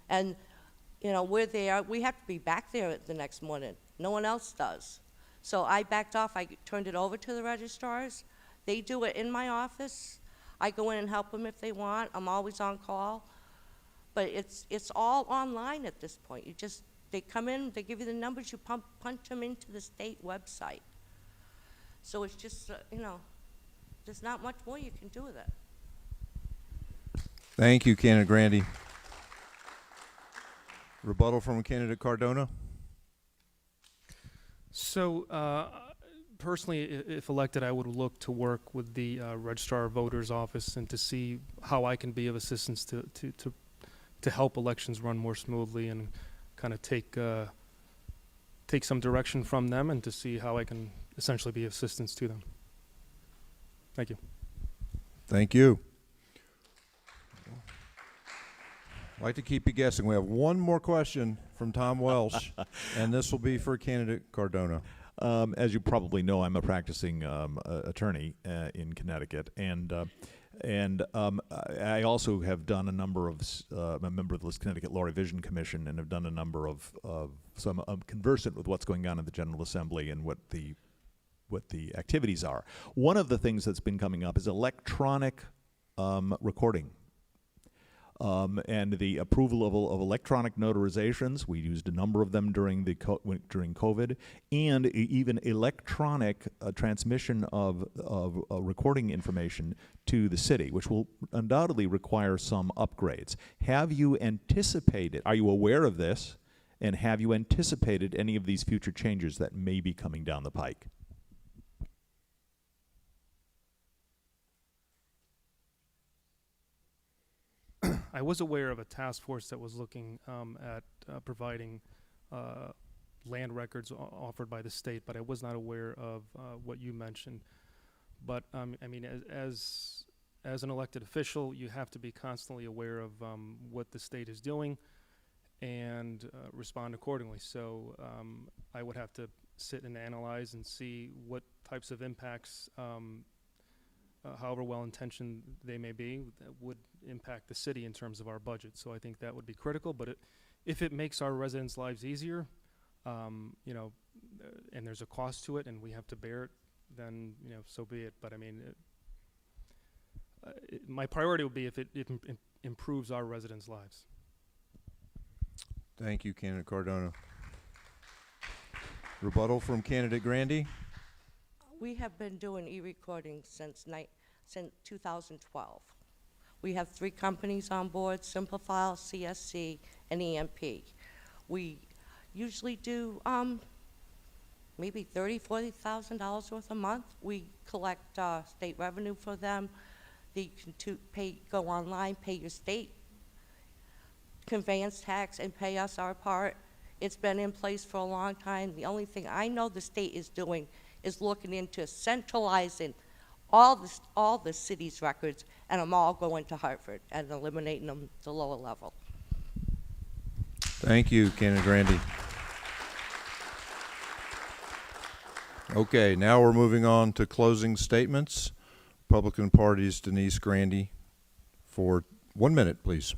And, you know, we're there, we have to be back there the next morning. No one else does. So I backed off, I turned it over to the registrars. They do it in my office. I go in and help them if they want. I'm always on call. But it's all online at this point. They come in, they give you the numbers, you punch them into the state website. So it's just, you know, there's not much more you can do with it. Thank you, candidate Grandy. Rebuttal from candidate Cardona. So, personally, if elected, I would look to work with the Registrar of Voters Office and to see how I can be of assistance to help elections run more smoothly and kind of take some direction from them and to see how I can essentially be of assistance to them. Thank you. Thank you. I'd like to keep you guessing. We have one more question from Tom Welsh, and this will be for candidate Cardona. As you probably know, I'm a practicing attorney in Connecticut, and I also have done a number of, I'm a member of the Connecticut Law Revision Commission, and have done a number of so I'm conversant with what's going on in the General Assembly and what the activities are. One of the things that's been coming up is electronic recording. And the approval of electronic notarizations. We used a number of them during COVID, and even electronic transmission of recording information to the city, which will undoubtedly require some upgrades. Have you anticipated, are you aware of this, and have you anticipated any of these future changes that may be coming down the pike? I was aware of a task force that was looking at providing land records offered by the state, but I was not aware of what you mentioned. But I mean, as an elected official, you have to be constantly aware of what the state is doing and respond accordingly. So I would have to sit and analyze and see what types of impacts, however well-intentioned they may be, that would impact the city in terms of our budget. So I think that would be critical. But if it makes our residents' lives easier, you know, and there's a cost to it, and we have to bear it, then, you know, so be it. But I mean, my priority would be if it improves our residents' lives. Thank you, candidate Cardona. Rebuttal from candidate Grandy. We have been doing e-recording since 2012. We have 3 companies on board: Simplifile, CSC, and EMP. We usually do maybe $30,000-$40,000 worth a month. We collect state revenue for them. They can go online, pay your state conveyance tax, and pay us our part. It's been in place for a long time. The only thing I know the state is doing is looking into centralizing all the city's records, and them all going to Hartford and eliminating them at the lower level. Thank you, candidate Grandy. Okay, now we're moving on to closing statements. Republican Party's Denise Grandy for 1 minute, please.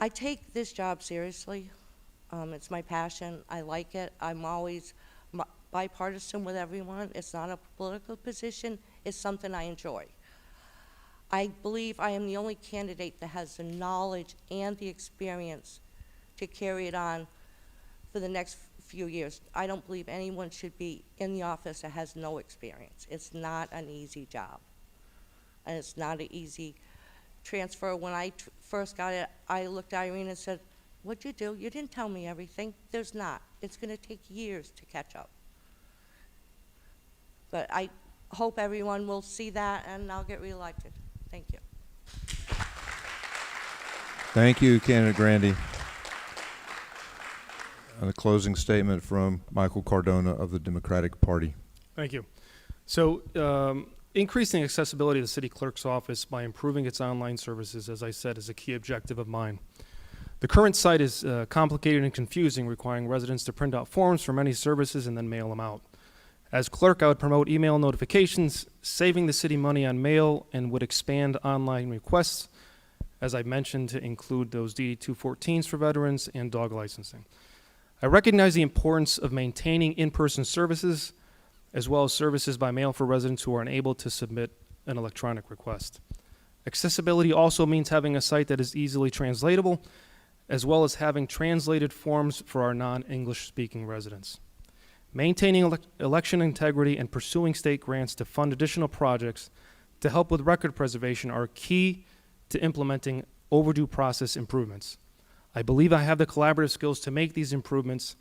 I take this job seriously. It's my passion. I like it. I'm always bipartisan with everyone. It's not a political position. It's something I enjoy. I believe I am the only candidate that has the knowledge and the experience to carry it on for the next few years. I don't believe anyone should be in the office that has no experience. It's not an easy job, and it's not an easy transfer. When I first got it, I looked at Irene and said, "What'd you do? You didn't tell me everything." There's not. It's going to take years to catch up. But I hope everyone will see that, and I'll get reelected. Thank you. Thank you, candidate Grandy. And a closing statement from Michael Cardona of the Democratic Party. Thank you. So, increasing accessibility to the city clerk's office by improving its online services, as I said, is a key objective of mine. The current site is complicated and confusing, requiring residents to print out forms for many services and then mail them out. As clerk, I would promote email notifications, saving the city money on mail, and would expand online requests, as I mentioned, to include those DD-214s for veterans and dog licensing. I recognize the importance of maintaining in-person services, as well as services by mail for residents who are unable to submit an electronic request. Accessibility also means having a site that is easily translatable, as well as having translated forms for our non-English speaking residents. Maintaining election integrity and pursuing state grants to fund additional projects to help with record preservation are key to implementing overdue process improvements. I believe I have the collaborative skills to make these improvements,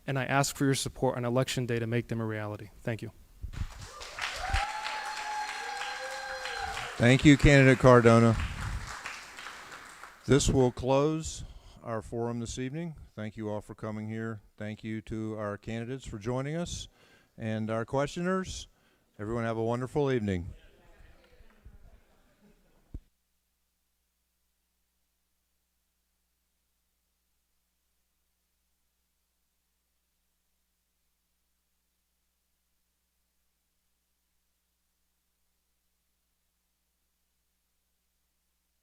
and I ask for your support on election day to make them a reality. Thank you. Thank you, Candidate Cardona. This will close our forum this evening. Thank you all for coming here. Thank you to our candidates for joining us and our questioners. Everyone have a wonderful evening.